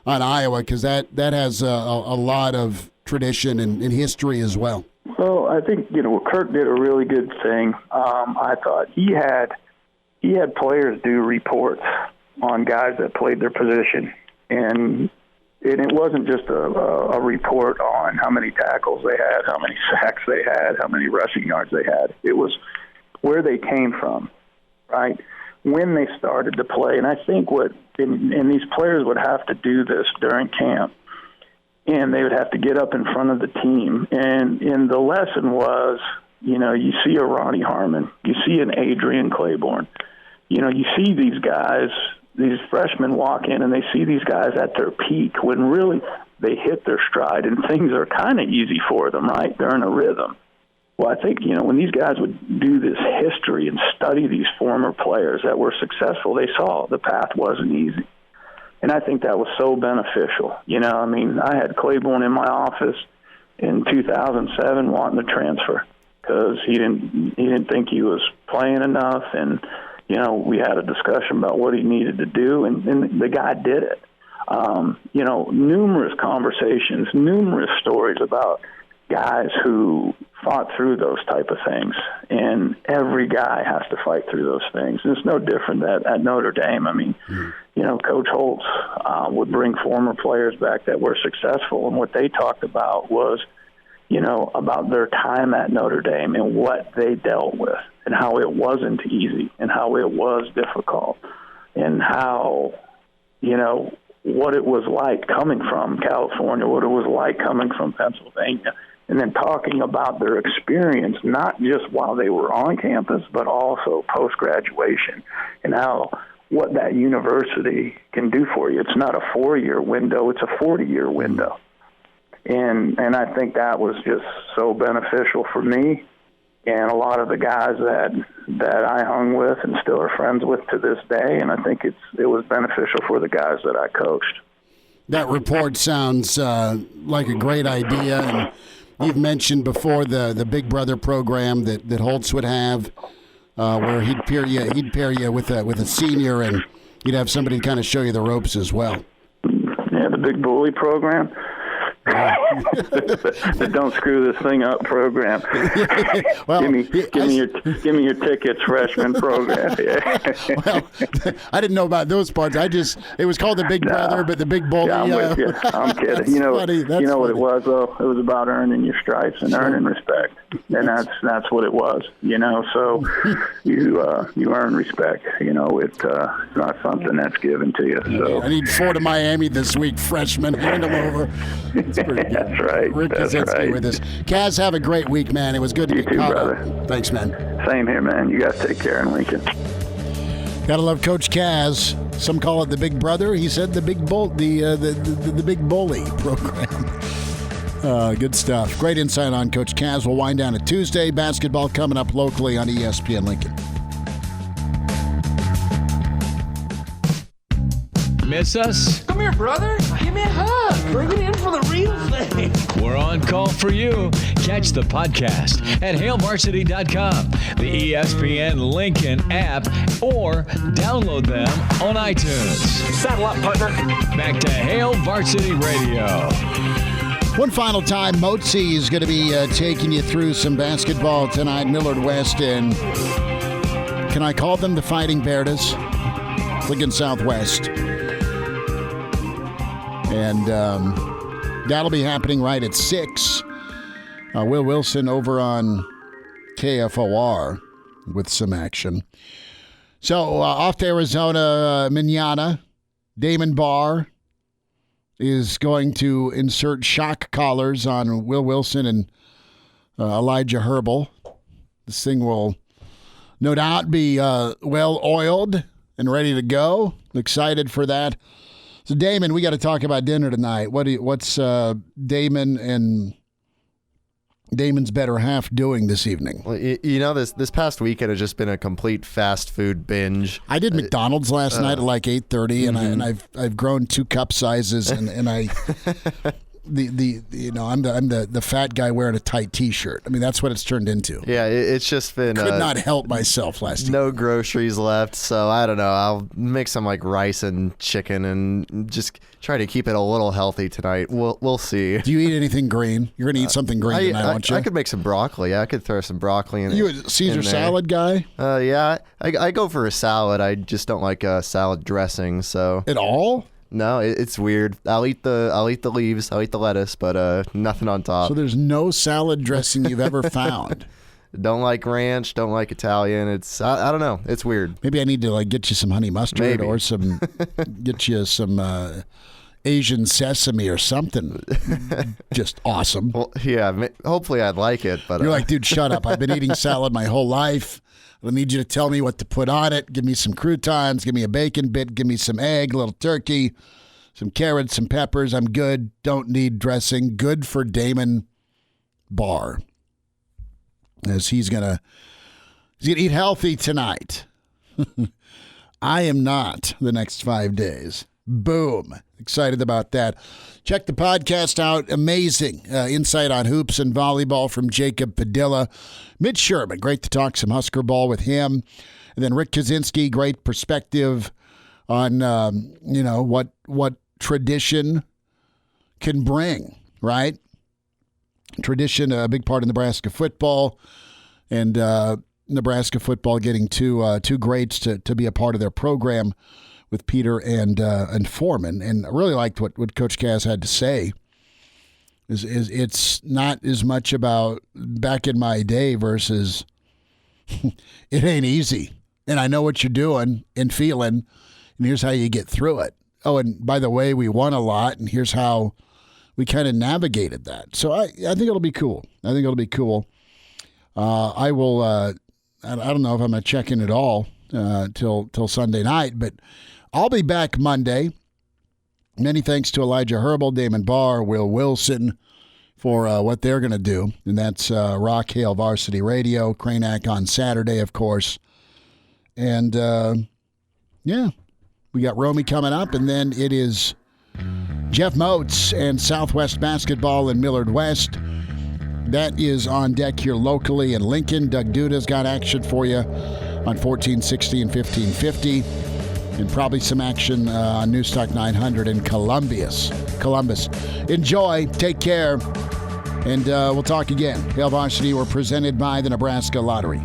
Iowa, because that has a lot of tradition and history as well. Well, I think, you know, Kirk did a really good thing. I thought he had players do reports on guys that played their position, and it wasn't just a report on how many tackles they had, how many sacks they had, how many rushing yards they had. It was where they came from, right? When they started to play. And I think and these players would have to do this during camp, and they would have to get up in front of the team. And the lesson was, you know, you see a Ronnie Harmon, you see an Adrian Claiborne, you know, you see these guys, these freshmen walk in and they see these guys at their peak when really they hit their stride and things are kind of easy for them, right? They're in a rhythm. Well, I think, you know, when these guys would do this history and study these former players that were successful, they saw the path wasn't easy. And I think that was so beneficial. You know, I mean, I had Claiborne in my office in 2007 wanting to transfer because he didn't think he was playing enough, and you know, we had a discussion about what he needed to do, and the guy did it. You know, numerous conversations, numerous stories about guys who fought through those type of things, and every guy has to fight through those things. And it's no different at Notre Dame. I mean, you know, Coach Holtz would bring former players back that were successful, and what they talked about was, you know, about their time at Notre Dame and what they dealt with and how it wasn't easy and how it was difficult and how, you know, what it was like coming from California, what it was like coming from Pennsylvania, and then talking about their experience, not just while they were on campus, but also post-graduation, and what that university can do for you. It's not a 4-year window, it's a 40-year window. And I think that was just so beneficial for me and a lot of the guys that I hung with and still are friends with to this day, and I think it was beneficial for the guys that I coached. That report sounds like a great idea, and you've mentioned before the Big Brother program that Holtz would have, where he'd pair you with a senior, and you'd have somebody kind of show you the ropes as well. Yeah, the Big Bully program. The don't screw this thing up program. Well, give me your tickets, freshman program. Yeah. Well, I didn't know about those parts. It was called the Big Brother, but the Big Bully. Yeah, I'm with you. I'm kidding. You know what it was though? It was about earning your stripes and earning respect, and that's what it was. So you earn respect. It's not something that's given to you. So I need 4 to Miami this week, freshman. Hand them over. It's pretty good. That's right. Rick Kaczenski with us. Kaz, have a great week, man. It was good to get caught up. Thanks, man. Same here, man. You guys take care in Lincoln. Gotta love Coach Kaz. Some call it the Big Brother. He said the Big the Big Bully program. Good stuff. Great insight on Coach Kaz. We'll wind down at Tuesday. Basketball coming up locally on ESPN Lincoln. Miss us? Come here, brother. Give me a hug. Bring it in for the real thing. We're on call for you. Catch the podcast at HailVarsity.com, the ESPN Lincoln app, or download them on iTunes. Saddle up, partner. Back to Hail Varsity Radio. One final time, Motzi is going to be taking you through some basketball tonight. Millard West and, can I call them the Fighting Beardas? Lincoln Southwest. And that'll be happening right at 6. Will Wilson over on KFOR with some action. So off to Arizona, manana. Damon Barr is going to insert shock collars on Will Wilson and Elijah Herbal. This thing will no doubt be well oiled and ready to go. Excited for that. So, Damon, we got to talk about dinner tonight. What's Damon and Damon's better half doing this evening? Well, this past weekend has just been a complete fast food binge. I did McDonald's last night at like 8:30, and I've grown 2 cup sizes, and I I'm the fat guy wearing a tight T-shirt. I mean, that's what it's turned into. Yeah, it's just been could not help myself last night. No groceries left, so I don't know. I'll make some like rice and chicken and just try to keep it a little healthy tonight. We'll see. Do you eat anything green? You're gonna eat something green tonight, aren't you? I could make some broccoli. I could throw some broccoli in. You a Caesar salad guy? Yeah, I go for a salad. I just don't like salad dressing. So at all? No, it's weird. I'll eat the leaves. I'll eat the lettuce, but nothing on top. So there's no salad dressing you've ever found. Don't like ranch. Don't like Italian. It's I don't know. It's weird. Maybe I need to get you some honey mustard or some get you some Asian sesame or something. Just awesome. Well, yeah. Hopefully I'd like it, but you're like, dude, shut up. I've been eating salad my whole life. I need you to tell me what to put on it. Give me some croutons. Give me a bacon bit. Give me some egg, a little turkey, some carrots, some peppers. I'm good. Don't need dressing. Good for Damon Barr, as he's gonna eat healthy tonight. I am not the next 5 days. Boom. Excited about that. Check the podcast out. Amazing insight on hoops and volleyball from Jacob Padilla. Mitch Sherman, great to talk some Husker ball with him. And then Rick Kaczenski, great perspective on, what tradition can bring, right? Tradition, a big part of Nebraska football. And Nebraska football getting two greats to be a part of their program with Peter and Foreman. And I really liked what Coach Kaz had to say. Is it's not as much about back in my day versus it ain't easy. And I know what you're doing and feeling, and here's how you get through it. Oh, and by the way, we won a lot, and here's how we kind of navigated that. So I think it'll be cool. I will. I don't know if I'm going to check in at all till Sunday night, but I'll be back Monday. Many thanks to Elijah Herbal, Damon Barr, Will Wilson for what they're going to do. And that's Rock Hale Varsity Radio, Cranac on Saturday, of course. And, we got Romy coming up, and then it is Jeff Moats and Southwest Basketball in Millard West. That is on deck here locally in Lincoln. Doug Duda's got action for you on 1460 and 1550. And probably some action on Newstalk 900 in Columbus. Enjoy. Take care. And we'll talk again. Hail Varsity, we're presented by the Nebraska Lottery.